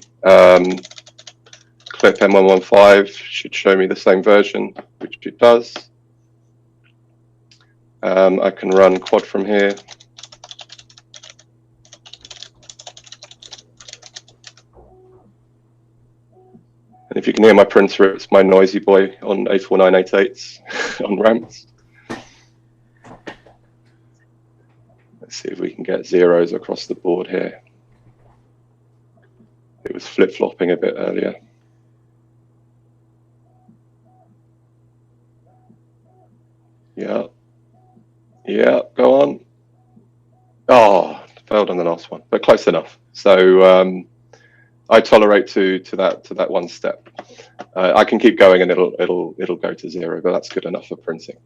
Clip M115 should show me the same version, which it does. I can run quad from here. And if you can hear my printer, it's my noisy boy on A4988s on ramps. Let's see if we can get zeros across the board here. It was flip-flopping a bit earlier. Yeah, go on. Oh, failed on the last one, but close enough. So I tolerate to that one step. I can keep going and it'll go to zero, but that's good enough for printing.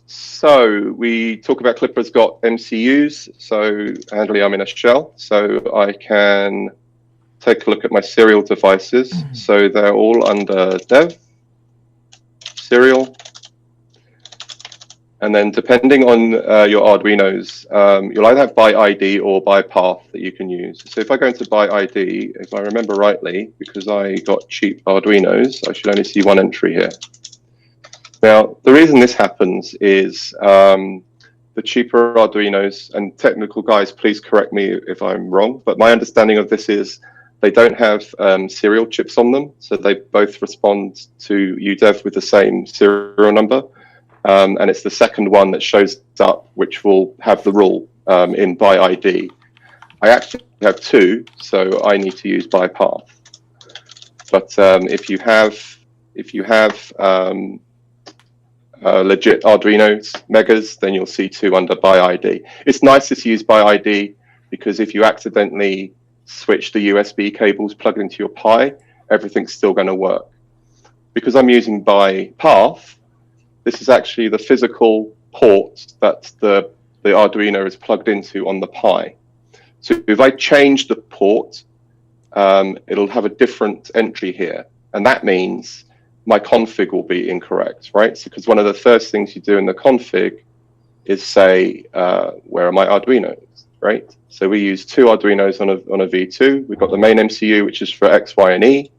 So we talk about Klipper's got MCUs. So handily, I'm in a shell, so I can take a look at my serial devices. So they're all under dev, serial. And then depending on your Arduinos, you'll either have by ID or by path that you can use. So if I go into by ID, if I remember rightly, because I got cheap Arduinos, I should only see one entry here. Now, the reason this happens is the cheaper Arduinos, and technical guys, please correct me if I'm wrong, but my understanding of this is they don't have serial chips on them. So they both respond to UDEV with the same serial number. And it's the second one that shows up, which will have the rule in by ID. I actually have two, so I need to use by path. But if you have legit Arduinos, Megas, then you'll see two under by ID. It's nicer to use by ID because if you accidentally switch the USB cables plugged into your Pi, everything's still going to work. Because I'm using by path, this is actually the physical port that the Arduino is plugged into on the Pi. So if I change the port, it'll have a different entry here. And that means my config will be incorrect, right? So, because one of the first things you do in the config is say, where are my Arduinos, right? So we use 2 Arduinos on a V2. We've got the main MCU, which is for X, Y, and E,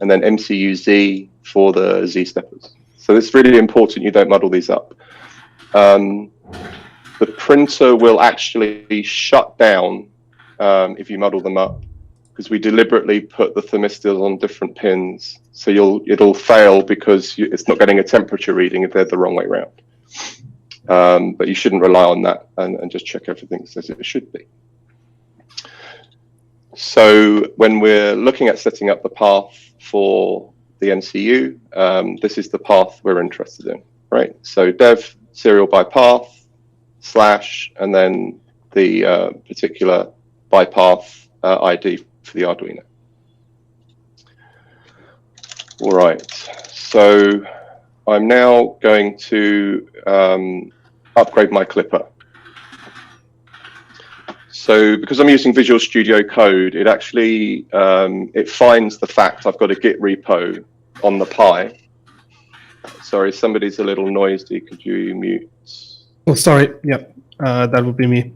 and then MCU Z for the Z steppers. So it's really important you don't muddle these up. The printer will actually shut down if you muddle them up, because we deliberately put the thermistors on different pins, so it'll fail because it's not getting a temperature reading if they're the wrong way around. But you shouldn't rely on that, and just check everything as it should be. So when we're looking at setting up the path for the MCU, this is the path we're interested in, right? So dev serial by path / and then the particular by path ID for the Arduino. All right, so I'm now going to upgrade my Klipper. So because I'm using Visual Studio Code, it actually it finds the fact I've got a Git repo on the Pi. Sorry, somebody's a little noisy. Could you mute? Oh, sorry. Yep, that would be me.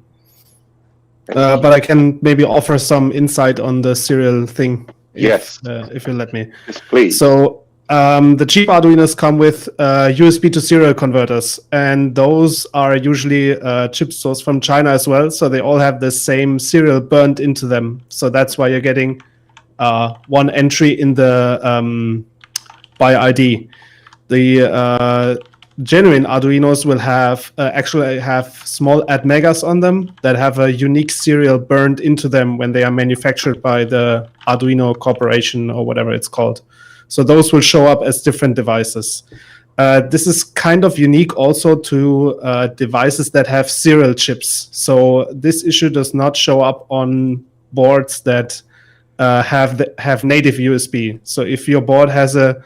But I can maybe offer some insight on the serial thing. Yes. If you let me. Yes, please. So the cheap Arduinos come with USB to serial converters, and those are usually chip sourced from China as well. So they all have the same serial burned into them. So that's why you're getting one entry in the by ID. The genuine Arduinos will have actually have small admegas on them that have a unique serial burned into them when they are manufactured by the Arduino Corporation or whatever it's called. So those will show up as different devices. This is kind of unique also to devices that have serial chips. So this issue does not show up on boards that have native USB. So if your board has a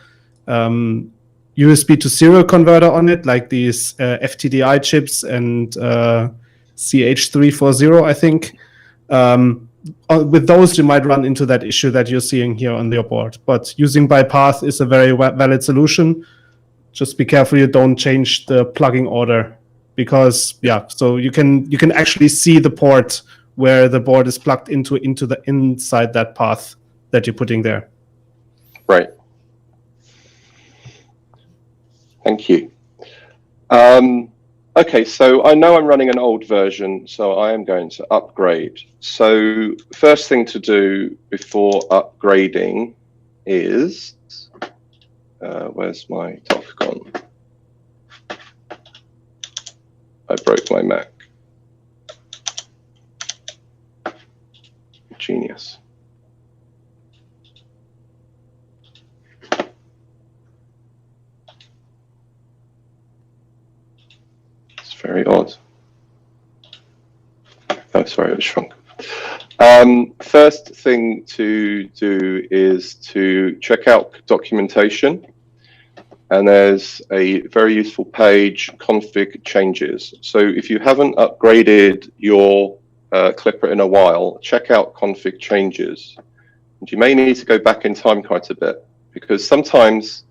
USB to serial converter on it, like these FTDI chips and CH340, I think. With those, you might run into that issue that you're seeing here on your board. But using by path is a very valid solution. Just be careful you don't change the plugging order, because so you can actually see the port where the board is plugged into the inside that path that you're putting there. Right. Thank you. Okay, so I know I'm running an old version, so I am going to upgrade. So first thing to do before upgrading is, where's my TOF gone? I broke my Mac. Genius. Very odd. Oh, sorry, it was shrunk. First thing to do is to check out documentation. And there's a very useful page, config changes. So if you haven't upgraded your Klipper in a while, check out config changes. And you may need to go back in time quite a bit, because sometimes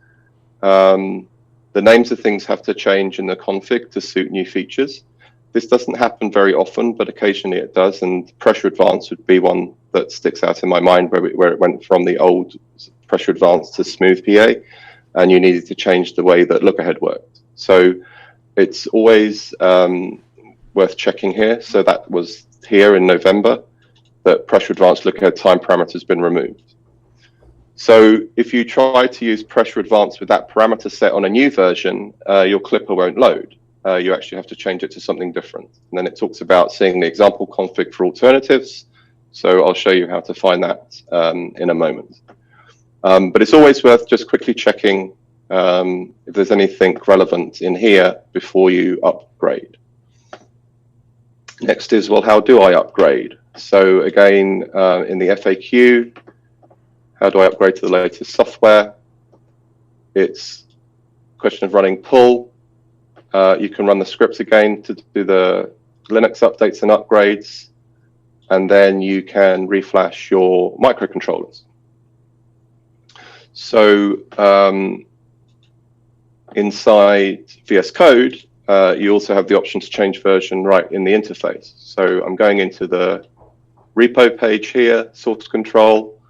the names of things have to change in the config to suit new features. This doesn't happen very often, but occasionally it does, and pressure advance would be one that sticks out in my mind, where it went from the old pressure advance to smooth PA, and you needed to change the way that look ahead worked. So it's always worth checking here. So that was here in November, that pressure advance look ahead time parameter has been removed. So if you try to use pressure advance with that parameter set on a new version, your Klipper won't load. You actually have to change it to something different. And then it talks about seeing the example config for alternatives. So I'll show you how to find that in a moment. But it's always worth just quickly checking if there's anything relevant in here before you upgrade. Next is, well, how do I upgrade? So again, in the FAQ, how do I upgrade to the latest software? It's a question of running pull. you can run the script again to do the Linux updates and upgrades, and then you can reflash your microcontrollers. So inside VS Code, you also have the option to change version right in the interface. So I'm going into the repo page here, source control,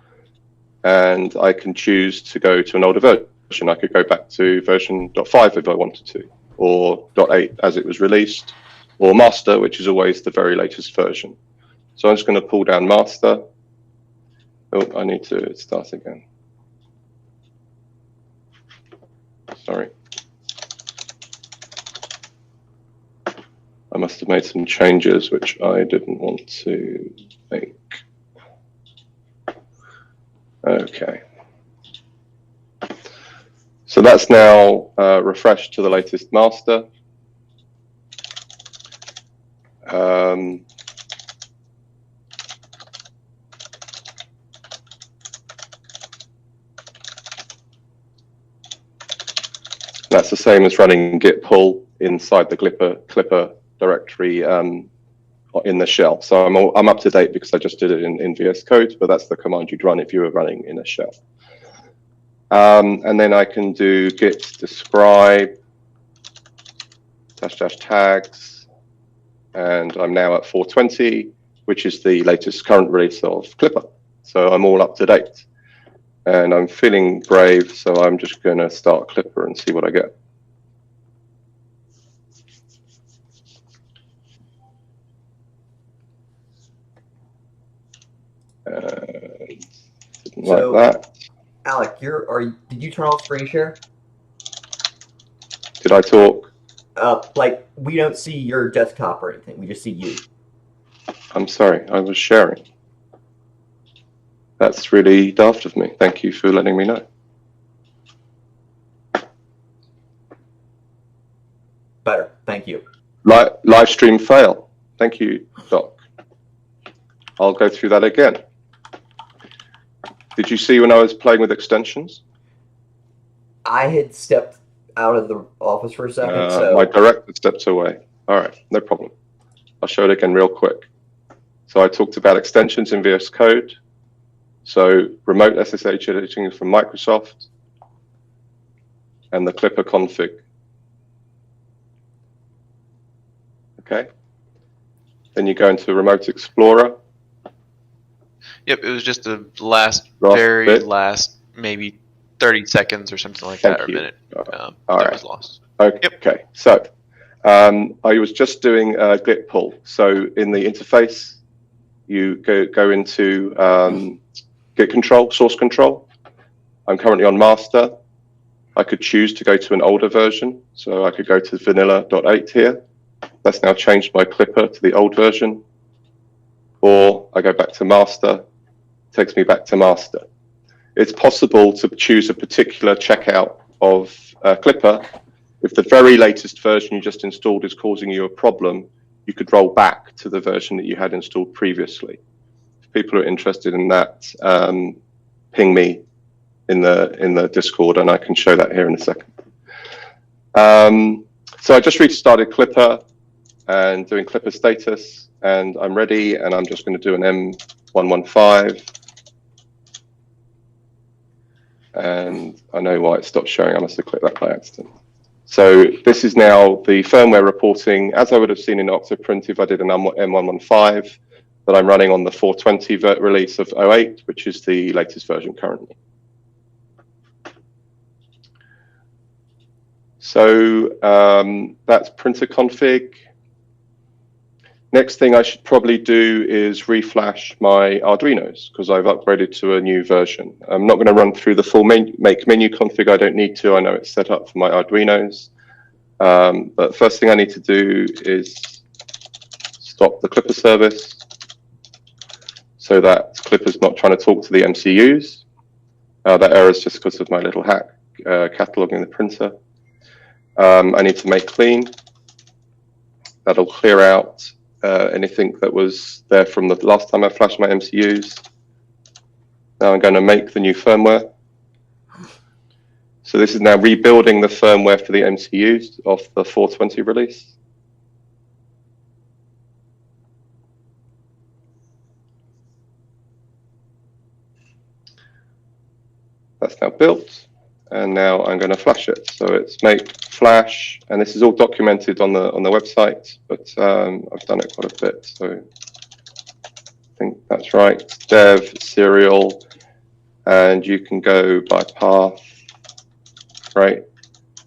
and I can choose to go to an older version. I could go back to version 0.5 if I wanted to, or 0.8 as it was released, or master, which is always the very latest version. So I'm just going to pull down master. Oh, I need to start again. Sorry. I must have made some changes which I didn't want to make. Okay. So that's now refreshed to the latest master. That's the same as running git pull inside the Klipper directory in the shell. So I'm up to date because I just did it in VS Code, but that's the command you'd run if you were running in a shell. And then I can do git describe -- tags, and I'm now at 420, which is the latest current release of Klipper. So I'm all up to date. And I'm feeling brave, so I'm just going to start Klipper and see what I get. Didn't So, like that. Alec, did you turn off screen share? Did I talk? Like, we don't see your desktop or anything. We just see you. I'm sorry, I was sharing. That's really daft of me. Thank you for letting me know. Better. Thank you. Live stream fail. Thank you, Doc. I'll go through that again. Did you see when I was playing with extensions? I had stepped out of the office for a second, so My director stepped away. All right, no problem. I'll show it again real quick. So I talked about extensions in VS Code. So remote SSH editing from Microsoft and the Klipper config. Okay. Then you go into Remote Explorer. Yep, it was just the last bit. last maybe 30 seconds or something like that, or a minute. All that right. was lost. Okay. Yep. So I was just doing git pull. So in the interface, you go into git control, source control. I'm currently on master. I could choose to go to an older version. So I could go to vanilla.8 here. That's now changed my Klipper to the old version. Or I go back to master, takes me back to master. It's possible to choose a particular checkout of Klipper. If the very latest version you just installed is causing you a problem, you could roll back to the version that you had installed previously. If people are interested in that, ping me in the Discord, and I can show that here in a second. So I just restarted Klipper and doing Klipper status, and I'm ready, and I'm just going to do an M115. And I know why it stopped showing. I must have clicked that by accident. So this is now the firmware reporting, as I would have seen in Octoprint if I did an M115, that I'm running on the 420 release of 08, which is the latest version currently. So that's printer config. Next thing I should probably do is reflash my Arduinos, because I've upgraded to a new version. I'm not going to run through the full make menu config. I don't need to. I know it's set up for my Arduinos. But first thing I need to do is stop the Klipper service so that Klipper's not trying to talk to the MCUs. That error is just because of my little hack cataloging the printer. I need to make clean. That'll clear out anything that was there from the last time I flashed my MCUs. Now I'm going to make the new firmware. So this is now rebuilding the firmware for the MCUs off the 420 release. That's now built, and now I'm going to flash it. So it's make flash, and this is all documented on the website, but I've done it quite a bit, so I think that's right. Dev serial, and you can go by path, right,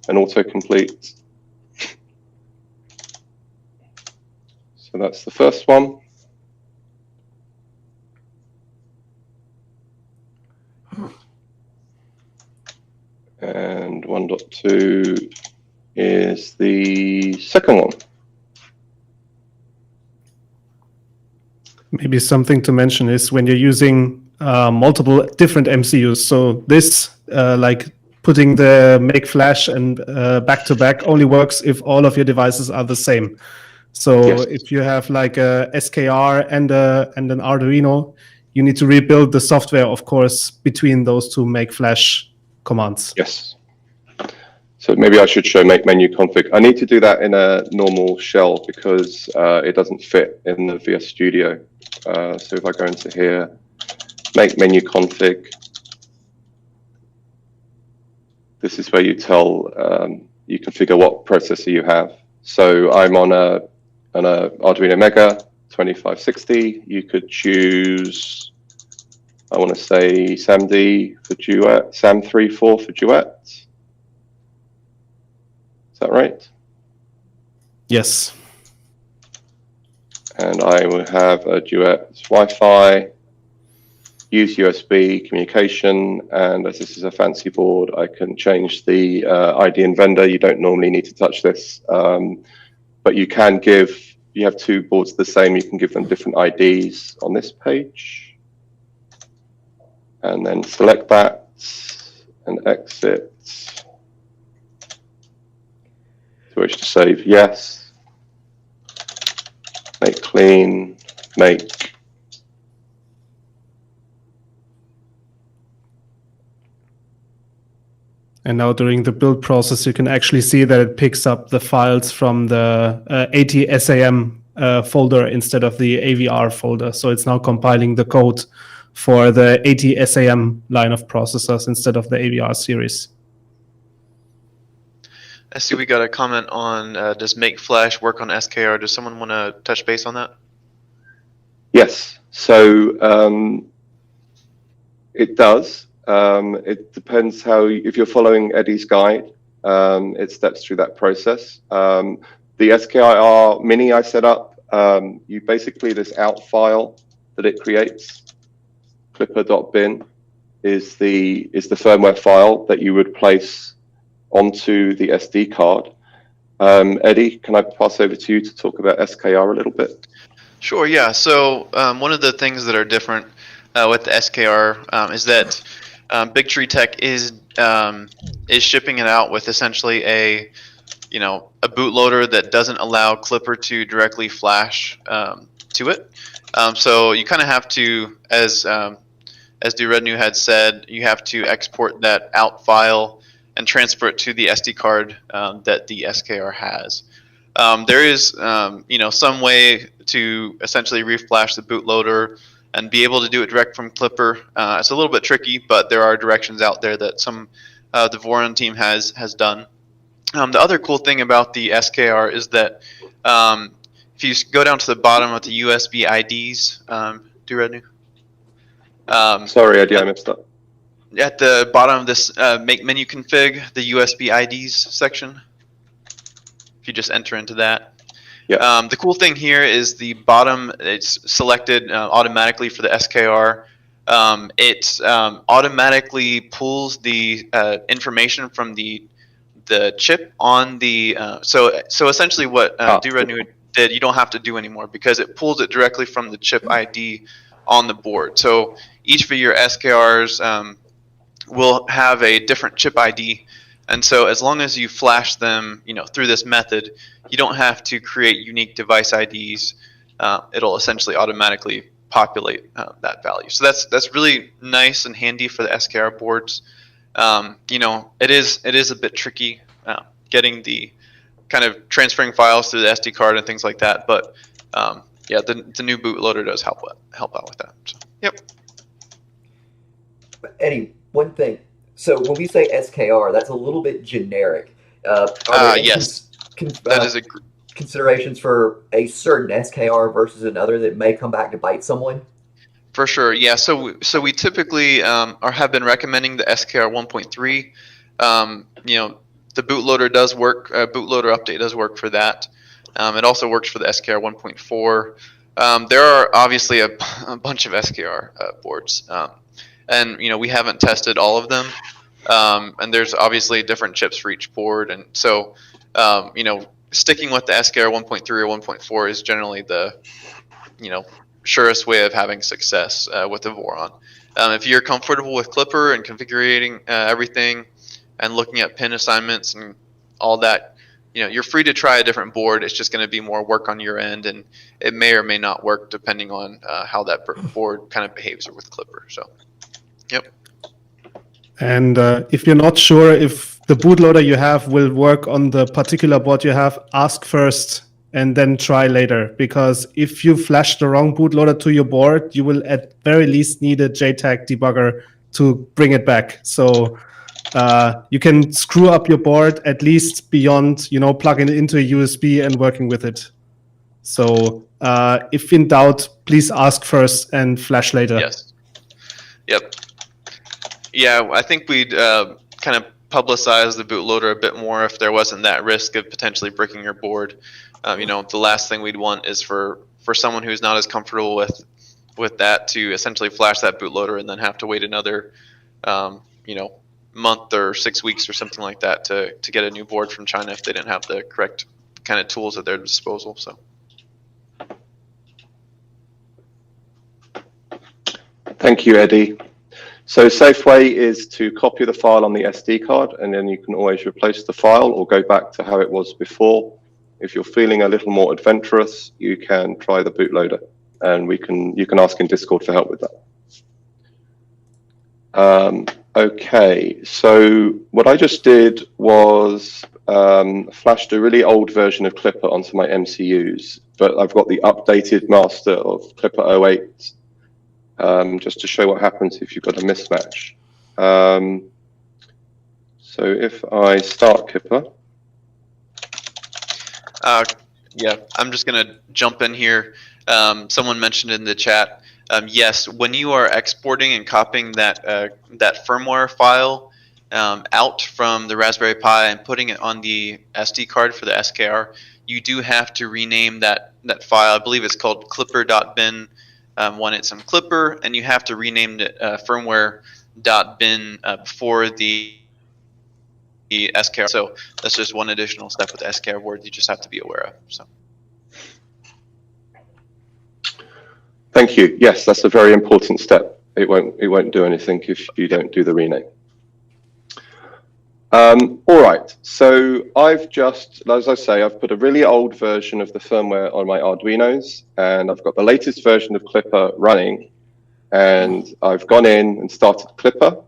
and autocomplete. So that's the first one. And 1.2 is the second one. Maybe something to mention is when you're using multiple different MCUs. So this, like putting the make flash and back to back, only works if all of your devices are the same. So Yes. if you have like a SKR and an Arduino, you need to rebuild the software, of course, between those two make flash commands. Yes. So maybe I should show make menu config. I need to do that in a normal shell because it doesn't fit in the VS Studio. So if I go into here, make menu config, this is where you tell, you configure what processor you have. So I'm on a Arduino Mega 2560. You could choose, I want to say SAMD for Duet, SAM34 for Duet. Is that right? Yes. And I will have a Duet Wi-Fi, use USB communication, and as this is a fancy board, I can change the ID and vendor. You don't normally need to touch this, but you can give, you have two boards the same, you can give them different IDs on this page. And then select that and exit. To wish to save, yes. Make clean, make. And now during the build process, you can actually see that it picks up the files from the ATSAM folder instead of the AVR folder. So it's now compiling the code for the ATSAM line of processors instead of the AVR series. I see we got a comment on does make flash work on SKR? Does someone want to touch base on that? Yes, so it does. It depends how, if you're following Eddie's guide, it steps through that process. The SKIR mini I set up, you basically, this out file that it creates, clipper.bin, is the firmware file that you would place onto the SD card. Eddie, can I pass over to you to talk about SKR a little bit? Sure, yeah. So one of the things that are different with the SKR is that Big Tree Tech is shipping it out with essentially a bootloader that doesn't allow Klipper to directly flash to it. So you kind of have to, as DeRednew had said, you have to export that out file and transfer it to the SD card that the SKR has. There is some way to essentially reflash the bootloader and be able to do it direct from Klipper. It's a little bit tricky, but there are directions out there that the Voron team has done. The other cool thing about the SKR is that if you go down to the bottom of the USB IDs, DeRednew. Sorry, Eddie, I messed up. At the bottom of this make menu config, the USB IDs section. If you just enter into that. Yeah. The cool thing here is the bottom, it's selected automatically for the SKR. It automatically pulls the information from the chip on the, so essentially what DeRednew did, you don't have to do anymore because it pulls it directly from the chip ID on the board. So each of your SKRs will have a different chip ID, and so as long as you flash them, through this method, you don't have to create unique device IDs. It'll essentially automatically populate that value. So that's really nice and handy for the SKR boards. it is a bit tricky getting the kind of transferring files to the SD card and things like that. But yeah, the new bootloader does help out with that. So, yep. Eddie, one thing. So when we say SKR, that's a little bit generic. Are there any Yes, that is considerations for a certain SKR versus another that may come back to bite someone? for sure. Yeah. So we typically have been recommending the SKR 1.3. The bootloader does work. Bootloader update does work for that. It also works for the SKR 1.4. There are obviously a bunch of SKR boards, and we haven't tested all of them. And there's obviously different chips for each board, and so sticking with the SKR 1.3 or 1.4 is generally the surest way of having success with the Voron. If you're comfortable with Klipper and configuring everything and looking at pin assignments and all that, you're free to try a different board. It's just going to be more work on your end, and it may or may not work depending on how that board kind of behaves with Klipper. So, yep. And if you're not sure if the bootloader you have will work on the particular board you have, ask first and then try later. Because if you flash the wrong bootloader to your board, you will at very least need a JTAG debugger to bring it back. So you can screw up your board at least beyond, plugging it into a USB and working with it. So if in doubt, please ask first and flash later. Yes. Yep. Yeah, I think we'd kind of publicize the bootloader a bit more if there wasn't that risk of potentially breaking your board. The last thing we'd want is for someone who's not as comfortable with that to essentially flash that bootloader and then have to wait another, month or 6 weeks or something like that to get a new board from China if they didn't have the correct kind of tools at their disposal. So. Thank you, Eddie. So safe way is to copy the file on the SD card, and then you can always replace the file or go back to how it was before. If you're feeling a little more adventurous, you can try the bootloader, and you can ask in Discord for help with that. Okay, so what I just did was flashed a really old version of Klipper onto my MCUs, but I've got the updated master of Klipper 08. Just to show what happens if you've got a mismatch. So if I start Klipper. Yeah, I'm just going to jump in here. Someone mentioned in the chat, yes, when you are exporting and copying that firmware file out from the Raspberry Pi and putting it on the SD card for the SKR, you do have to rename that file. I believe it's called clipper.bin. When it's on Klipper, and you have to rename it firmware.bin before the SKR. So that's just one additional step with the SKR board you just have to be aware of. So. Thank you. Yes, that's a very important step. It won't do anything if you don't do the rename. All right, so I've just, as I say, I've put a really old version of the firmware on my Arduinos, and I've got the latest version of Klipper running, and I've gone in and started Klipper,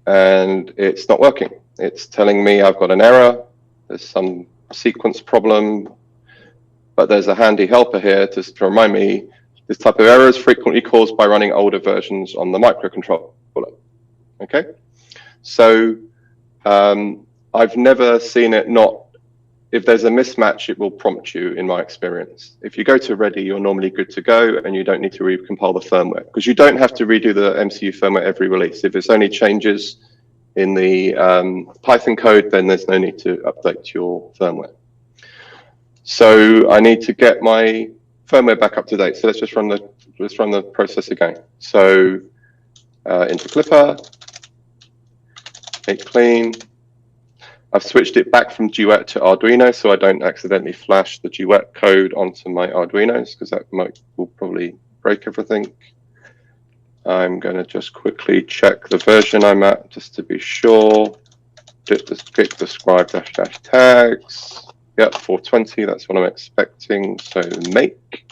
and it's not working. It's telling me I've got an error, there's some sequence problem, but there's a handy helper here to remind me this type of error is frequently caused by running older versions on the microcontroller. Okay, so I've never seen it not, if there's a mismatch, it will prompt you in my experience. If you go to ready, you're normally good to go and you don't need to recompile the firmware because you don't have to redo the MCU firmware every release. If it's only changes in the Python code, then there's no need to update your firmware. So I need to get my firmware back up to date. So let's just run the process again. So into Klipper. Make clean. I've switched it back from Duet to Arduino so I don't accidentally flash the Duet code onto my Arduinos because that will probably break everything. I'm going to just quickly check the version I'm at just to be sure. Click the scribe -- tags. Yep, 420, that's what I'm expecting. So make.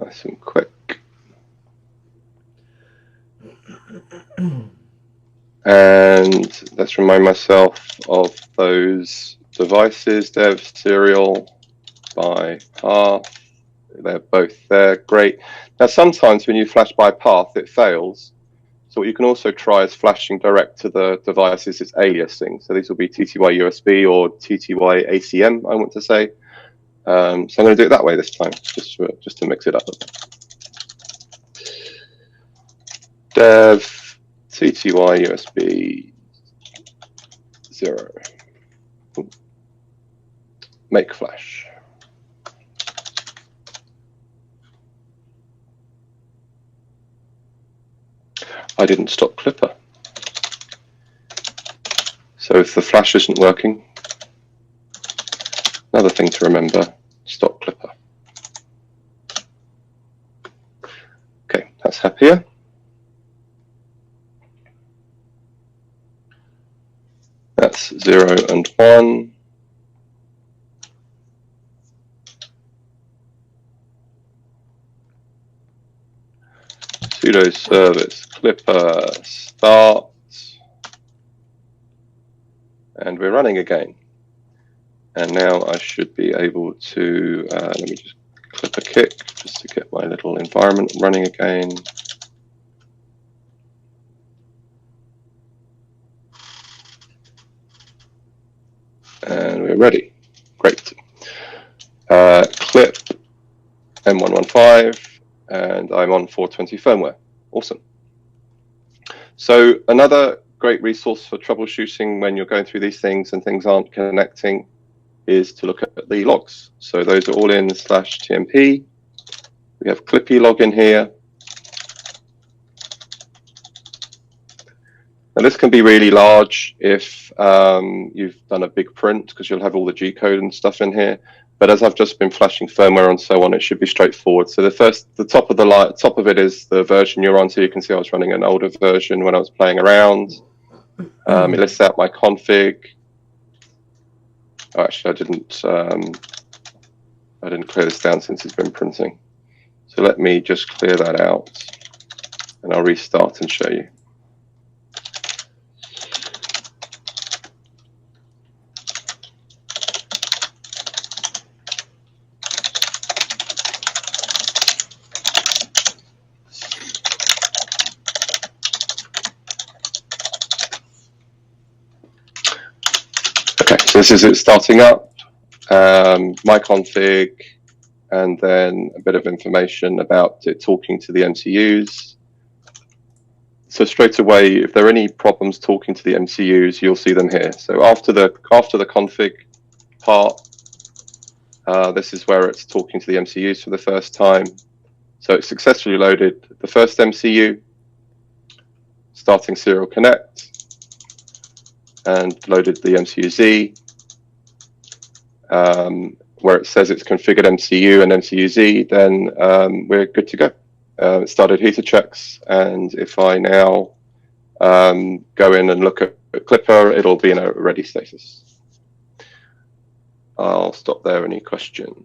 Nice and quick. And let's remind myself of those devices, dev, serial, by path. They're both there, great. Now sometimes when you flash by path it fails. So what you can also try is flashing direct to the devices is aliasing. So these will be TTY USB or TTY ACM, I want to say. So I'm going to do it that way this time, just to mix it up. Dev TTY USB 0. Make flash. I didn't stop Klipper. So if the flash isn't working, another thing to remember, stop Klipper. Okay, that's happier. That's 0 and 1. Sudo service Klipper start, and we're running again. And now I should be able to, let me just clip a kick just to get my little environment running again. And we're ready. Great. Clip M115, and I'm on 420 firmware. Awesome. So another great resource for troubleshooting when you're going through these things and things aren't connecting is to look at the logs. So those are all in /tmp. We have Clippy log in here. Now this can be really large if you've done a big print, because you'll have all the G code and stuff in here. But as I've just been flashing firmware and so on, it should be straightforward. So the top of it is the version you're on. So you can see I was running an older version when I was playing around. It lists out my config. Oh, actually, I didn't clear this down since it's been printing. So let me just clear that out, and I'll restart and show you. So this is it starting up, my config, and then a bit of information about it talking to the MCUs. So straight away, if there are any problems talking to the MCUs, you'll see them here. So after the config part, this is where it's talking to the MCUs for the first time. So it successfully loaded the first MCU, starting serial connect, and loaded the MCU-Z, where it says it's configured MCU and MCU-Z, then we're good to go. It started heater checks, and if I now go in and look at Klipper, it'll be in a ready status. I'll stop there. Any questions?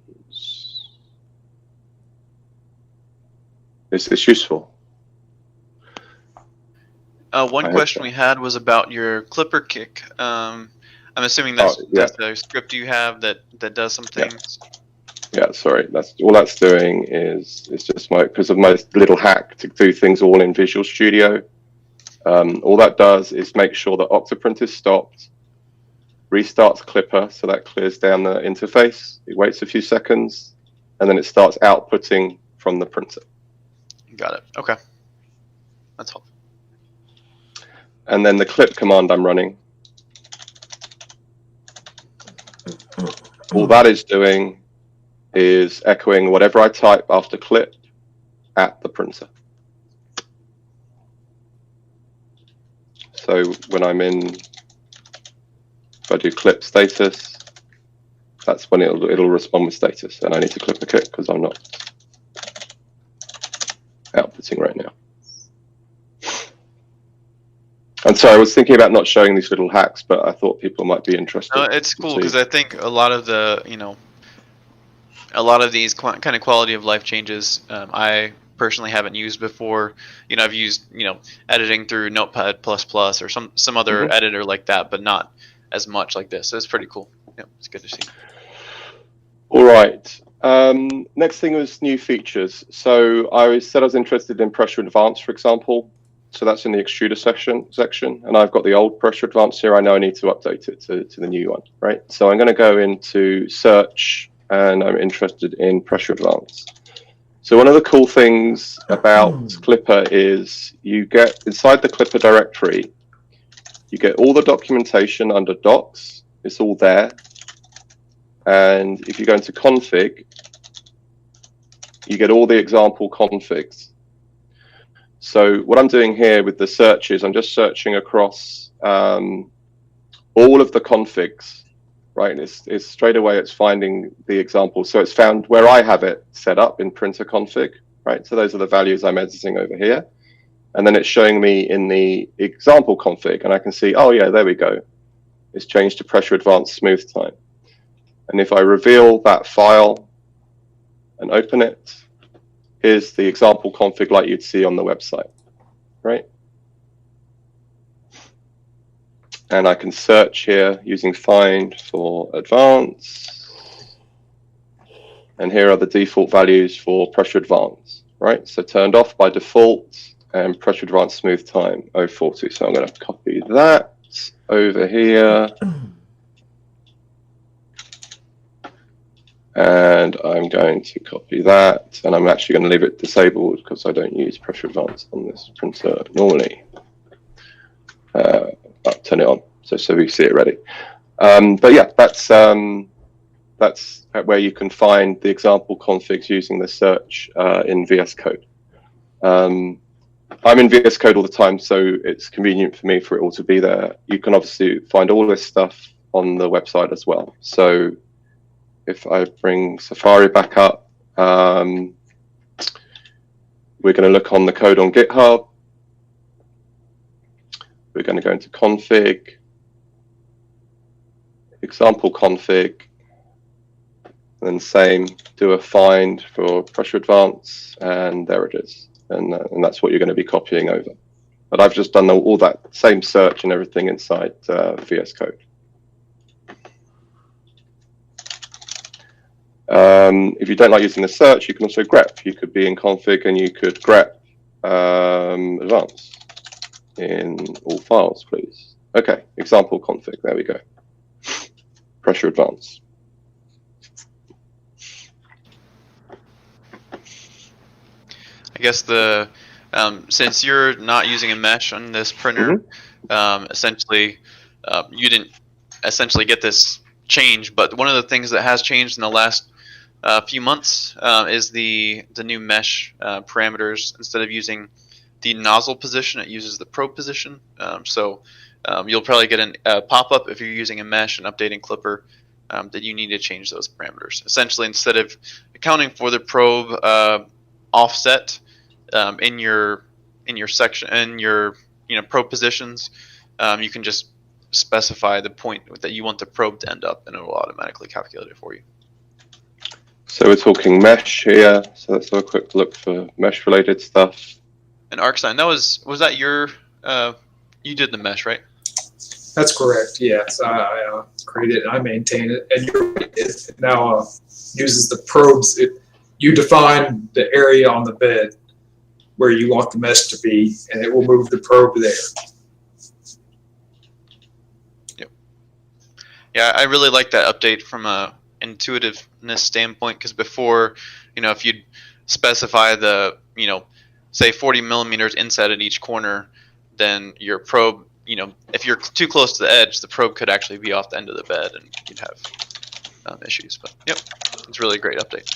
Is this useful? One question we had was about your Klipper kick. I'm assuming that's a script you have that does some things. Yeah, sorry. That's all that's doing is just because of my little hack to do things all in Visual Studio. All that does is make sure that Octoprint is stopped, restarts Klipper, so that clears down the interface. It waits a few seconds, and then it starts outputting from the printer. Got it. Okay, that's helpful. And then the clip command I'm running, all that is doing is echoing whatever I type after clip at the printer. So when I'm in, if I do clip status, that's when it'll respond with status, and I need to clip a kick because I'm not outputting right now. And so I was thinking about not showing these little hacks, but I thought people might be interested. No, it's cool because I think a lot of the, a lot of these kind of quality of life changes I personally haven't used before. I've used editing through Notepad++ or some other editor like that, but not as much like this. So it's pretty cool. Yeah, it's good to see. All right. Next thing was new features. So I said I was interested in pressure advance, for example. So that's in the extruder section, and I've got the old pressure advance here. I know I need to update it to the new one, right? So I'm going to go into search, and I'm interested in pressure advance. So one of the cool things about Klipper is you get inside the Klipper directory, you get all the documentation under docs. It's all there. And if you go into config, you get all the example configs. So what I'm doing here with the search is I'm just searching across all of the configs, right? It's straight away it's finding the example. So it's found where I have it set up in printer config, right? So those are the values I'm editing over here. And then it's showing me in the example config, and I can see, oh yeah, there we go. It's changed to pressure advanced smooth time. And if I reveal that file and open it, here's the example config like you'd see on the website, right? And I can search here using find for advance. And here are the default values for pressure advance, right? So turned off by default and pressure advance smooth time 040. So I'm going to copy that over here. And I'm going to copy that, and I'm actually going to leave it disabled because I don't use pressure advance on this printer normally. I'll turn it on so we see it ready. But yeah, that's where you can find the example configs using the search in VS Code. I'm in VS Code all the time, so it's convenient for me for it all to be there. You can obviously find all this stuff on the website as well. So if I bring Safari back up, we're going to look on the code on GitHub. We're going to go into config, example config, and then same, do a find for pressure advance, and there it is. And that's what you're going to be copying over. But I've just done all that same search and everything inside VS Code. If you don't like using the search, you can also grep. You could be in config and you could grep advance in all files, please. Okay, example config, there we go. Pressure advance. I guess since you're not using a mesh on this printer, essentially you didn't essentially get this change. But one of the things that has changed in the last few months is the new mesh parameters. Instead of using the nozzle position, it uses the probe position. So you'll probably get a pop-up if you're using a mesh and updating Klipper that you need to change those parameters. Essentially, instead of accounting for the probe offset in your section in your probe positions, you can just specify the point that you want the probe to end up, and it will automatically calculate it for you. So we're talking mesh here. So let's have a quick look for mesh related stuff. And ArcSign, was that your you did the mesh, right? That's correct. Yes, I created it. I maintain it, and it now uses the probes. You define the area on the bed where you want the mesh to be, and it will move the probe there. Yep. Yeah, I really like that update from a intuitiveness standpoint, because before, if you'd specify the, say 40 millimeters inside at each corner, then your probe, if you're too close to the edge, the probe could actually be off the end of the bed and you'd have issues. But yep, it's really a great update.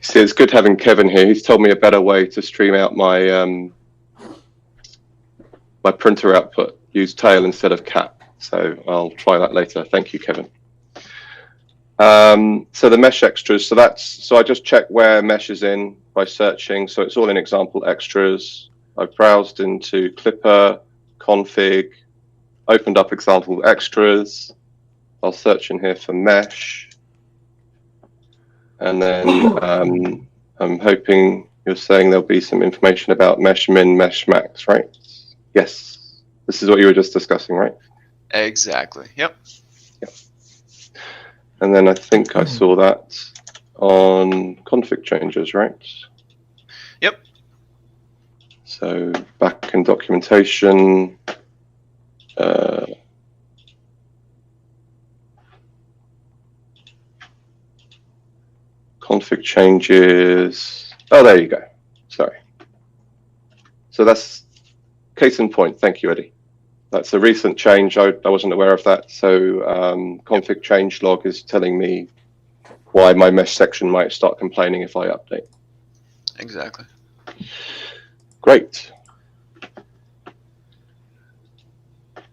See, it's good having Kevin here. He's told me a better way to stream out my my printer output. Use tail instead of cap. So I'll try that later. Thank you, Kevin. So the mesh extras. So I just check where mesh is in by searching. So it's all in example extras. I've browsed into Klipper, config, opened up example extras, I'll search in here for mesh. And then I'm hoping you're saying there'll be some information about mesh min, mesh max, right? Yes. This is what you were just discussing, right? Exactly. Yep. And then I think I saw that on config changes, right? Yep. So back in documentation, config changes. Oh, there you go. Sorry. So that's case in point. Thank you, Eddie. That's a recent change. I wasn't aware of that. So config change log is telling me why my mesh section might start complaining if I update. Exactly. Great.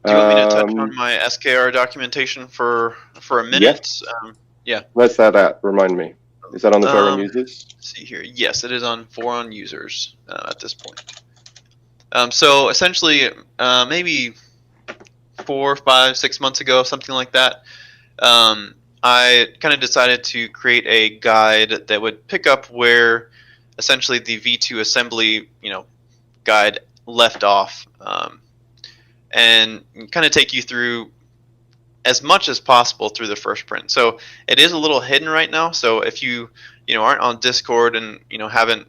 Do you want me to touch on my SKR documentation for a minute? Yes. Yeah. Where's that at? Remind me. Is that on the Voron users? Let's see here. Yes, it is on Voron users at this point. So essentially, maybe 4, 5, 6 months ago, something like that, I kind of decided to create a guide that would pick up where essentially the V2 assembly, guide left off, and kind of take you through as much as possible through the first print. So it is a little hidden right now. So if you aren't on Discord and haven't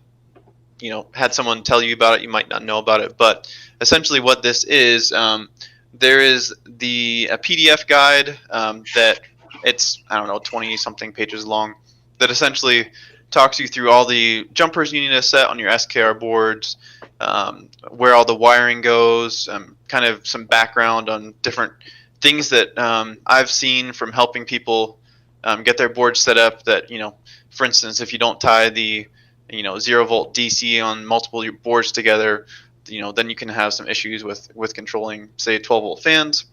had someone tell you about it, you might not know about it. But essentially, what this is, there is a PDF guide that it's 20 something pages long that essentially talks you through all the jumpers you need to set on your SKR boards, where all the wiring goes, kind of some background on different things that I've seen from helping people get their boards set up. That for instance, if you don't tie the 0 volt DC on multiple boards together, then you can have some issues with controlling, say, 12 volt fans.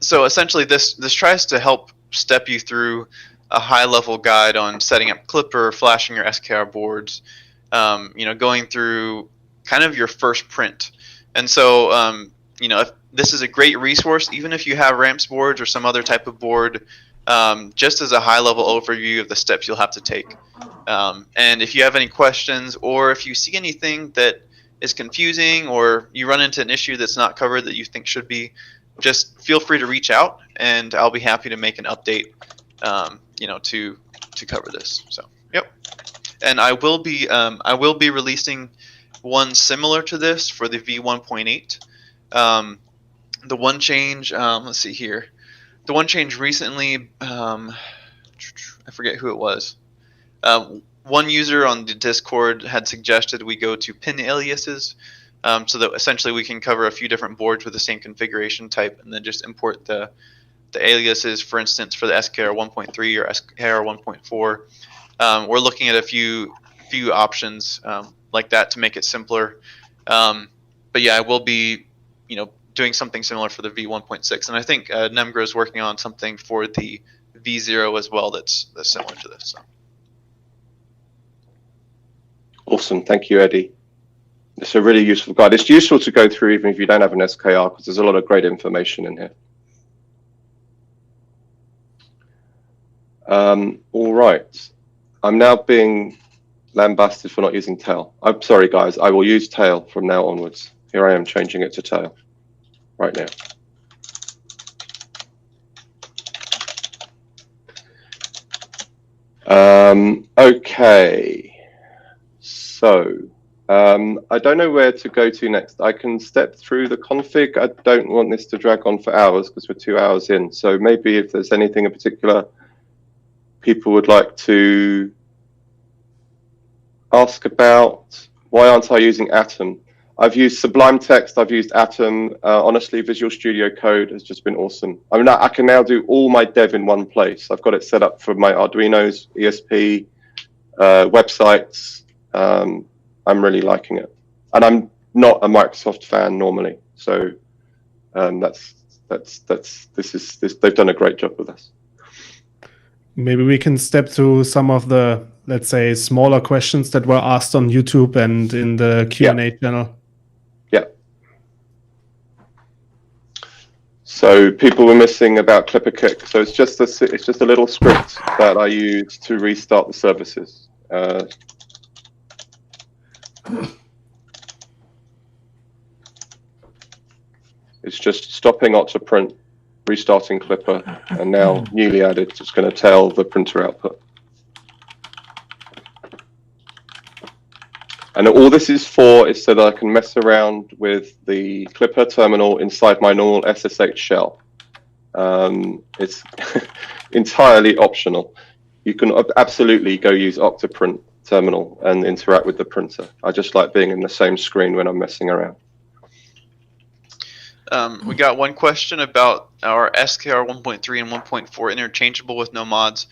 So essentially, this tries to help step you through a high level guide on setting up Klipper, flashing your SKR boards, going through kind of your first print. And so, if this is a great resource, even if you have ramps boards or some other type of board, just as a high level overview of the steps you'll have to take. And if you have any questions, or if you see anything that is confusing, or you run into an issue that's not covered that you think should be, just feel free to reach out, and I'll be happy to make an update, to cover this. So, yep. And I will be releasing one similar to this for the V1.8. The one change, let's see here. The one change recently, I forget who it was. One user on the Discord had suggested we go to pin aliases, so that essentially we can cover a few different boards with the same configuration type, and then just import the aliases, for instance, for the SKR 1.3 or SKR 1.4. We're looking at a few options like that to make it simpler. But yeah, I will be, doing something similar for the V1.6, and I think Nemgra is working on something for the V0 as well that's similar to this. So. Awesome, thank you, Eddie. It's a really useful guide. It's useful to go through even if you don't have an SKR, because there's a lot of great information in here. All right, I'm now being lambasted for not using tail. I'm sorry, guys. I will use tail from now onwards. Here I am changing it to tail right now. Okay, so I don't know where to go to next. I can step through the config. I don't want this to drag on for hours because we're 2 hours in. So maybe if there's anything in particular people would like to ask about, why aren't I using Atom? I've used Sublime Text, I've used Atom. Honestly, Visual Studio Code has just been awesome. I mean, I can now do all my dev in one place. I've got it set up for my Arduinos, ESP, websites. I'm really liking it. And I'm not a Microsoft fan normally. So they've done a great job with us. Maybe we can step through some of the, let's say, smaller questions that were asked on YouTube and in the Q&A channel. Yeah. So people were missing about Klipper Kick. So it's just a little script that I use to restart the services. It's just stopping Octoprint, restarting Klipper, and now newly added, it's going to tell the printer output. And all this is for is so that I can mess around with the Klipper terminal inside my normal SSH shell. It's entirely optional. You can absolutely go use Octoprint terminal and interact with the printer. I just like being in the same screen when I'm messing around. We got one question about our SKR 1.3 and 1.4 interchangeable with no mods.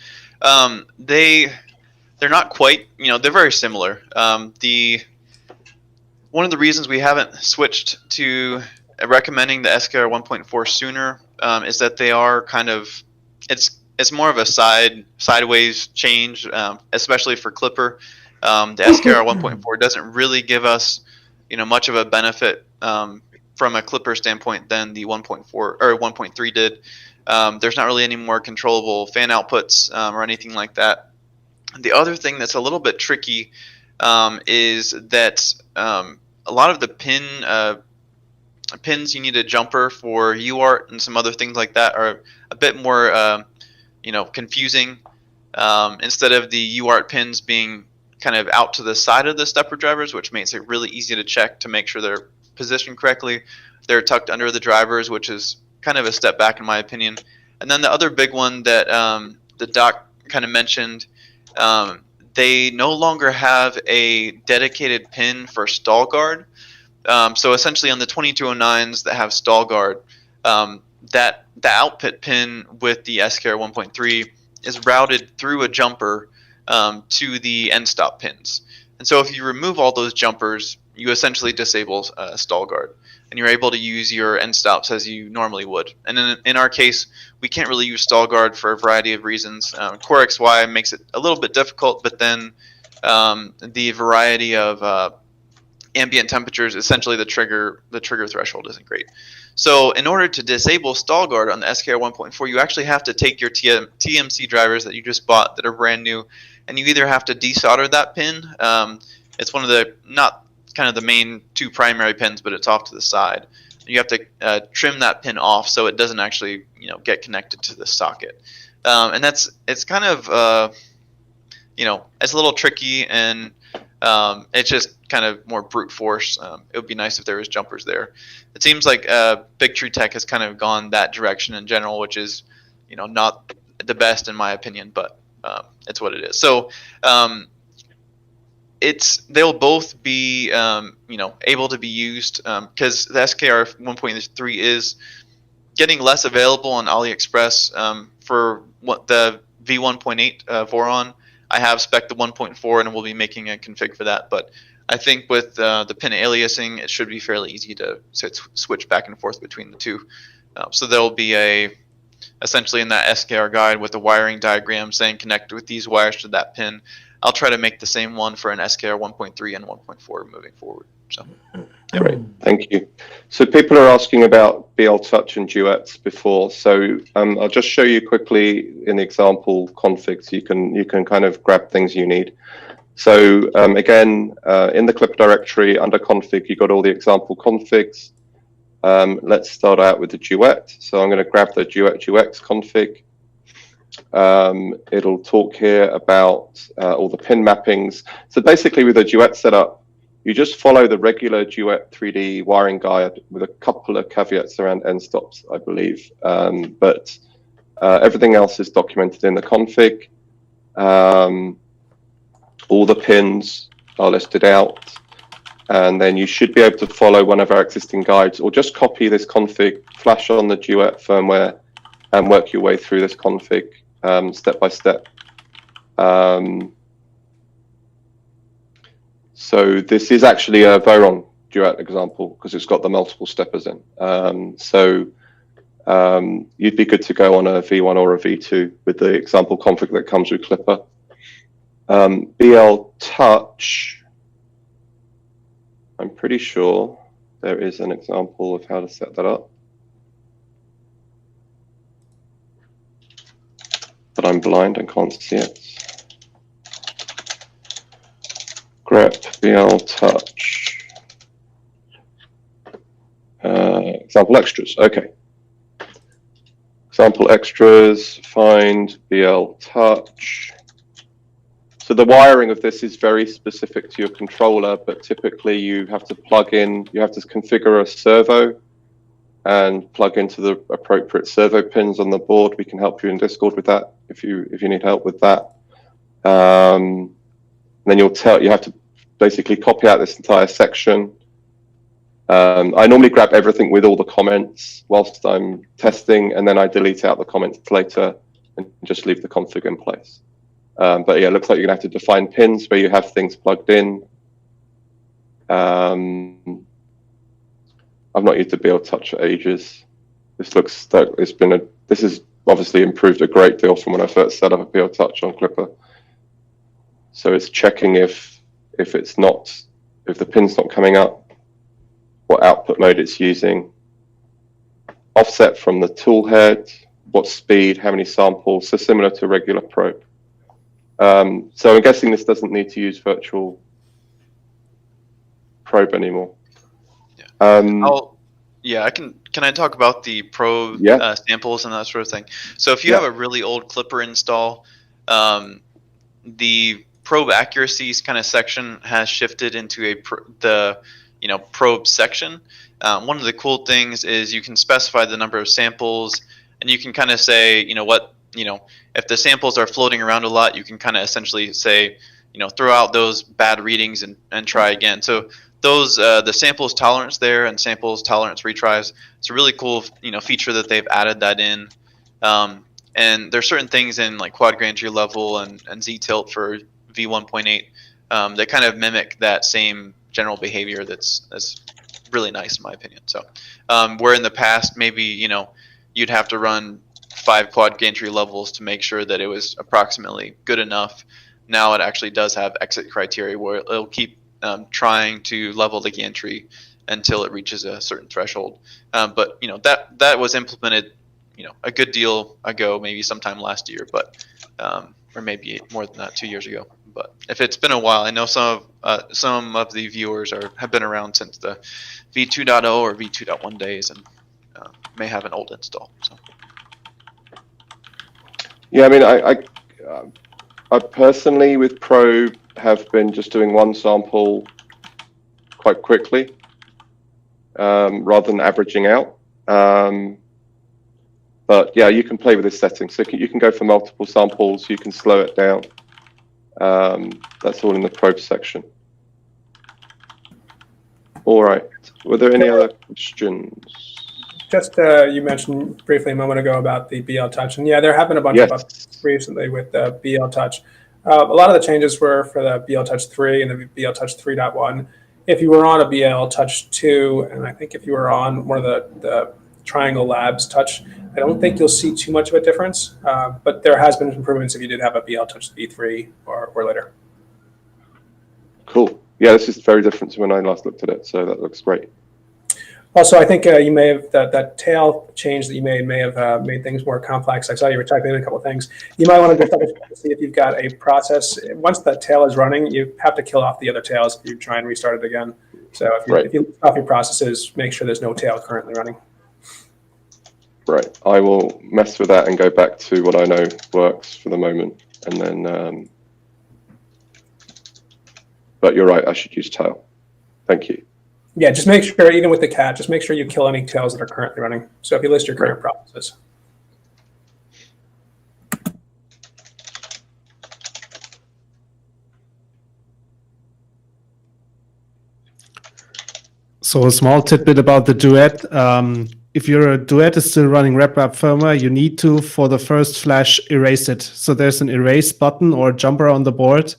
They're not quite, they're very similar. One of the reasons we haven't switched to recommending the SKR 1.4 sooner is that they are kind of, it's more of a sideways change, especially for Klipper. The SKR 1.4 doesn't really give us, much of a benefit from a Klipper standpoint than the 1.4 or 1.3 did. There's not really any more controllable fan outputs or anything like that. The other thing that's a little bit tricky is that a lot of the pins you need a jumper for UART and some other things like that are a bit more confusing. Instead of the UART pins being kind of out to the side of the stepper drivers, which makes it really easy to check to make sure they're positioned correctly, they're tucked under the drivers, which is kind of a step back in my opinion. And then the other big one that the doc kind of mentioned, they no longer have a dedicated pin for stall guard. So essentially on the 2209s that have stall guard, that the output pin with the SKR 1.3 is routed through a jumper to the end stop pins. And so if you remove all those jumpers, you essentially disable stall guard, and you're able to use your end stops as you normally would. And in our case, we can't really use stall guard for a variety of reasons. Core XY makes it a little bit difficult, but then the variety of ambient temperatures, essentially the trigger threshold isn't great. So in order to disable stall guard on the SKR 1.4, you actually have to take your TMC drivers that you just bought that are brand new, and you either have to desolder that pin. It's one of the, not kind of the main two primary pins, but it's off to the side. You have to trim that pin off so it doesn't actually get connected to the socket. And it's kind of it's a little tricky, and it's just kind of more brute force. It would be nice if there was jumpers there. It seems like Big Tree Tech has kind of gone that direction in general, which is not the best in my opinion, but it's what it is. So they'll both be able to be used because the SKR 1.3 is getting less available on AliExpress. For what the V1.8 Voron, I have spec'd the 1.4 and we'll be making a config for that. But I think with the pin aliasing, it should be fairly easy to switch back and forth between the two. So there will be essentially in that SKR guide with a wiring diagram saying connect with these wires to that pin. I'll try to make the same one for an SKR 1.3 and 1.4 moving forward. So, yeah. Great, thank you. So people are asking about BLTouch and duets before. So I'll just show you quickly in the example config so you can kind of grab things you need. So again, in the Klipper directory under config, you've got all the example configs. Let's start out with the duet. So I'm going to grab the duet UX config. It'll talk here about all the pin mappings. So basically with a duet setup, you just follow the regular duet 3D wiring guide with a couple of caveats around end stops, I believe. But everything else is documented in the config. All the pins are listed out. And then you should be able to follow one of our existing guides, or just copy this config, flash on the duet firmware, and work your way through this config step by step. So this is actually a Voron duet example because it's got the multiple steppers in. You'd be good to go on a V1 or a V2 with the example config that comes with Klipper. BLTouch, I'm pretty sure there is an example of how to set that up. I'm blind and can't see it. Grep BLTouch. Example extras. Okay. Example extras. Find BLTouch. So the wiring of this is very specific to your controller, but typically you have to plug in, you have to configure a servo and plug into the appropriate servo pins on the board. We can help you in Discord with that if you need help with that. Then you have to basically copy out this entire section. I normally grab everything with all the comments whilst I'm testing, and then I delete out the comments later and just leave the config in place. But yeah, it looks like you're gonna have to define pins where you have things plugged in. I've not used the BLTouch for ages. This looks like this has obviously improved a great deal from when I first set up a BLTouch on Klipper. So it's checking if the pin's not coming up, what output mode it's using, offset from the tool head, what speed, how many samples, so similar to a regular probe. So I'm guessing this doesn't need to use virtual probe anymore. Yeah. Can I talk about the probe samples and that sort of thing? So if you have a really old Klipper install, the probe accuracies kind of section has shifted into the probe section. One of the cool things is you can specify the number of samples, and you can kind of say, if the samples are floating around a lot, you can kind of essentially say, throw out those bad readings and try again. So those the samples tolerance there and samples tolerance retries, it's a really cool feature that they've added that in. And there's certain things in like quad grand entry level and Z-tilt for v1.8 that kind of mimic that same general behavior that's really nice in my opinion. So where in the past maybe you'd have to run 5 quad gantry levels to make sure that it was approximately good enough, now it actually does have exit criteria where it'll keep trying to level the gantry until it reaches a certain threshold. But that was implemented a good deal ago, maybe sometime last year, but or maybe more than that, 2 years ago. But if it's been a while, I know some of the viewers have been around since the v2.0 or v2.1 days and may have an old install. So. Yeah, I mean, I personally with probe have been just doing one sample quite quickly rather than averaging out. But yeah, you can play with this setting. So you can go for multiple samples, you can slow it down. That's all in the probe section. All right, were there any other questions? Just you mentioned briefly a moment ago about the BLTouch, and yeah, there have been a bunch of updates recently with the BLTouch. A lot of the changes were for the BLTouch 3 and the BLTouch 3.1. If you were on a BLTouch 2, and I think if you were on one of the TriangleLabs touch, I don't think you'll see too much of a difference, but there has been improvements if you did have a BLTouch V3 or later. Cool. Yeah, this is very different to when I last looked at it, so that looks great. Also, I think you may have that tail change that you made may have made things more complex. I saw you were typing in a couple of things. You might want to just double check to see if you've got a process. Once that tail is running, you have to kill off the other tails if you try and restart it again. So if you list off your processes, make sure there's no tail currently running. Right. I will mess with that and go back to what I know works for the moment, and then. But you're right. I should use tail. Thank you. Yeah, just make sure, even with the cat, just make sure you kill any tails that are currently running. So if you list your current processes. So a small tidbit about the Duet. If your Duet is still running RepRap firmware, you need to, for the first flash, erase it. So there's an erase button or jumper on the board,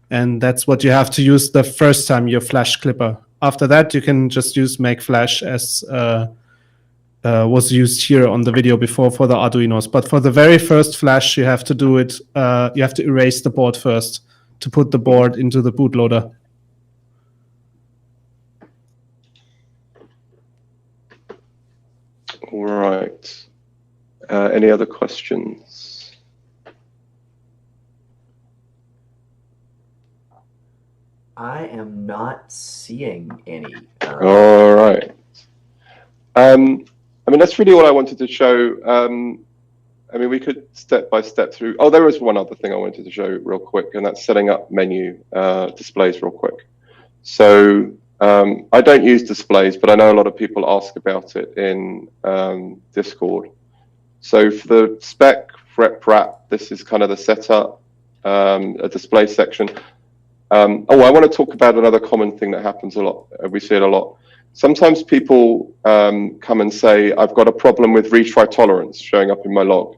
and that's what you have to use the first time you flash Klipper. After that, you can just use make flash as was used here on the video before for the Arduinos. But for the very first flash, you have to do it. You have to erase the board first to put the board into the bootloader. All right. Any other questions? I am not seeing any. All right. I mean, that's really all I wanted to show. I mean, we could step by step through. Oh, there was one other thing I wanted to show real quick, and that's setting up menu displays real quick. So I don't use displays, but I know a lot of people ask about it in Discord. So for the spec rep wrap, this is kind of the setup, a display section. Oh, I want to talk about another common thing that happens a lot. We see it a lot. Sometimes people come and say, I've got a problem with retry tolerance showing up in my log.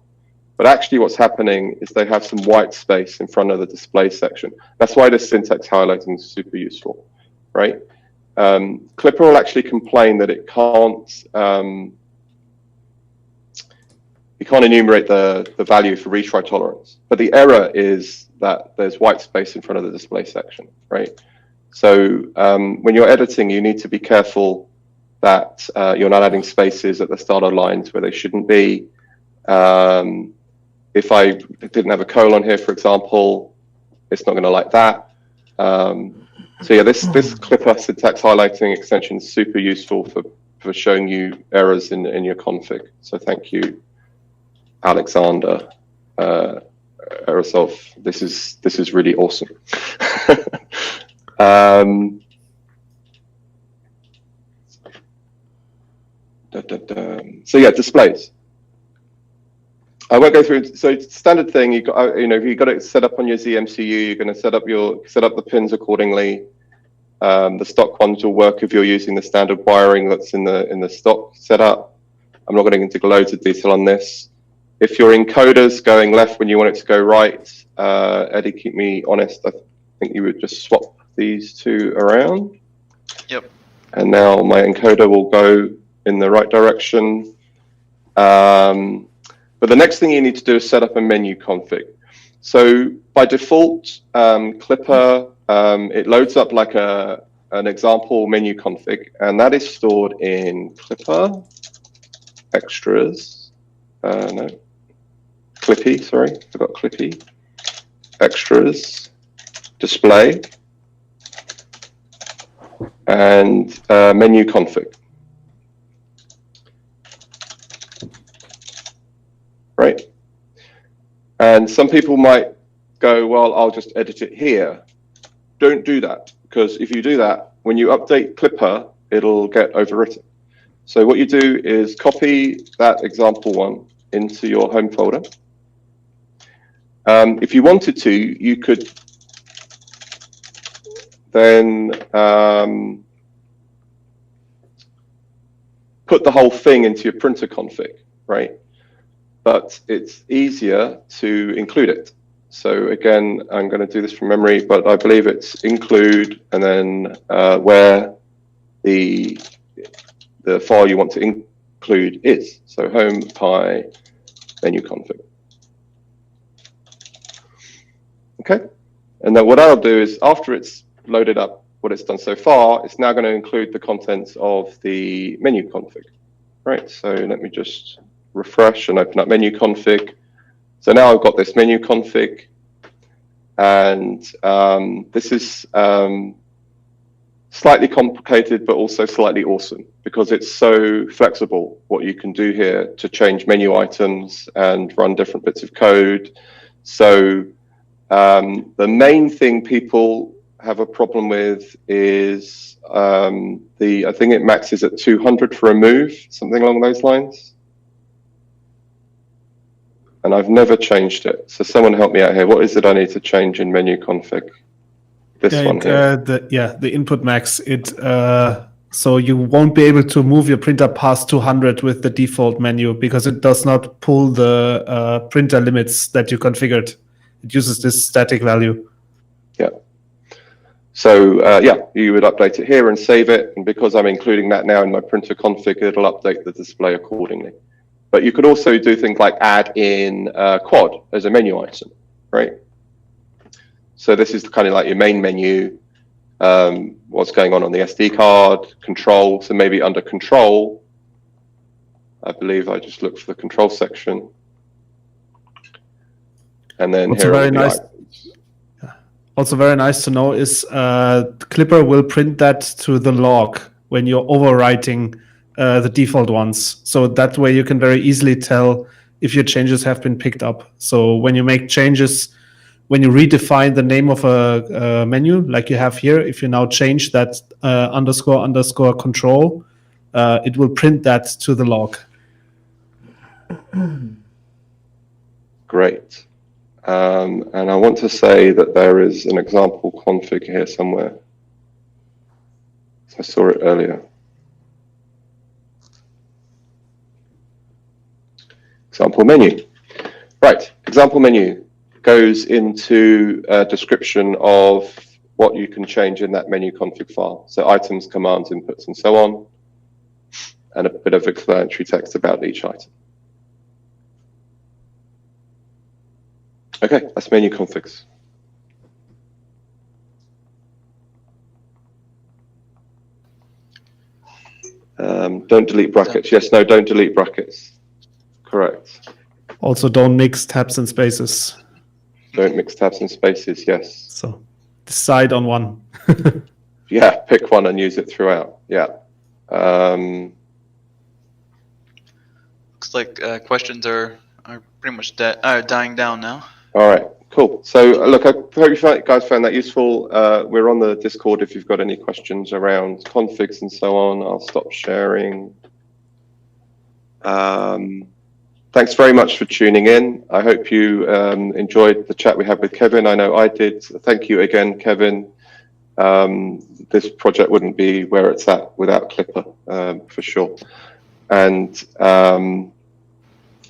But actually what's happening is they have some white space in front of the display section. That's why this syntax highlighting is super useful, right? Klipper will actually complain that it can't enumerate the value for retry tolerance. But the error is that there's white space in front of the display section, right? So when you're editing, you need to be careful that you're not adding spaces at the start of lines where they shouldn't be. If I didn't have a colon here, for example, it's not going to like that. So yeah, this Klipper syntax highlighting extension is super useful for showing you errors in your config. So thank you, Alexander. Errorsolve. This is really awesome. So yeah, displays. I won't go through. So standard thing, you got, if you got it set up on your ZMCU, you're going to set up the pins accordingly. The stock ones will work if you're using the standard wiring that's in the stock setup. I'm not going into loads of detail on this. If your encoder's going left when you want it to go right, Eddie, keep me honest. I think you would just swap these two around. Yep. And now my encoder will go in the right direction. But the next thing you need to do is set up a menu config. So by default, Klipper, it loads up like an example menu config, and that is stored in Klipper extras. No, Clippy, sorry, forgot Clippy. Extras, display, and menu config. Right? And some people might go, well, I'll just edit it here. Don't do that, because if you do that, when you update Klipper, it'll get overwritten. So what you do is copy that example one into your home folder. If you wanted to, you could then put the whole thing into your printer config, right? But it's easier to include it. So again, I'm going to do this from memory, but I believe it's include and then where the file you want to include is. So home pi menu config. Okay, and then what I'll do is after it's loaded up what it's done so far, it's now going to include the contents of the menu config. Right, so let me just refresh and open up menu config. So now I've got this menu config, and this is slightly complicated, but also slightly awesome because it's so flexible what you can do here to change menu items and run different bits of code. So the main thing people have a problem with is I think it maxes at 200 for a move, something along those lines. And I've never changed it. So someone help me out here. What is it I need to change in menu config? This one here. The input max. So you won't be able to move your printer past 200 with the default menu because it does not pull the printer limits that you configured. It uses this static value. Yeah. So yeah, you would update it here and save it. And because I'm including that now in my printer config, it'll update the display accordingly. But you could also do things like add in quad as a menu item, right? So this is kind of like your main menu, what's going on the SD card, control. So maybe under control, I believe I just look for the control section. And then here are the items. also very nice to know is Klipper will print that to the log when you're overwriting the default ones. So that way you can very easily tell if your changes have been picked up. So when you make changes, when you redefine the name of a menu, like you have here, if you now change that __ control, it will print that to the log. Great. And I want to say that there is an example config here somewhere. I saw it earlier. Example menu. Right, example menu goes into a description of what you can change in that menu config file. So items, commands, inputs, and so on, and a bit of explanatory text about each item. Okay, that's menu configs. Don't delete brackets. Yes, no, don't delete brackets. Correct. Also, don't mix tabs and spaces. Don't mix tabs and spaces, yes. So decide on one. Yeah, pick one and use it throughout. Yeah. Looks like questions are pretty much dying down now. All right, cool. So look, I hope you guys found that useful. We're on the Discord if you've got any questions around configs and so on. I'll stop sharing. Thanks very much for tuning in. I hope you enjoyed the chat we had with Kevin. I know I did. Thank you again, Kevin. This project wouldn't be where it's at without Klipper, for sure. And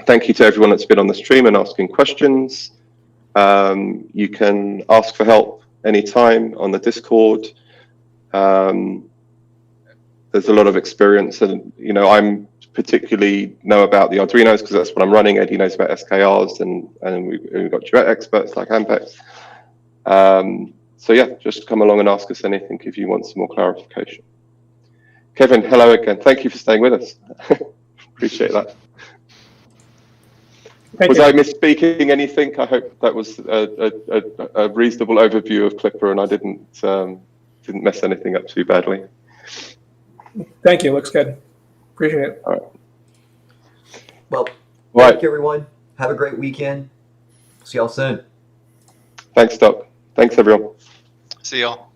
thank you to everyone that's been on the stream and asking questions. You can ask for help anytime on the Discord. There's a lot of experience, and I'm particularly know about the Arduinos because that's what I'm running. Eddie knows about SKRs, and we've got duet experts like Ampex. So yeah, just come along and ask us anything if you want some more clarification. Kevin, hello again. Thank you for staying with us. Appreciate that. Was I misspeaking anything? I hope that was a reasonable overview of Klipper and I didn't mess anything up too badly. Thank you. Looks good. Appreciate it. All right. Well, Right. thank you, everyone. Have a great weekend. See y'all soon. Thanks, Doc. Thanks, everyone. See y'all.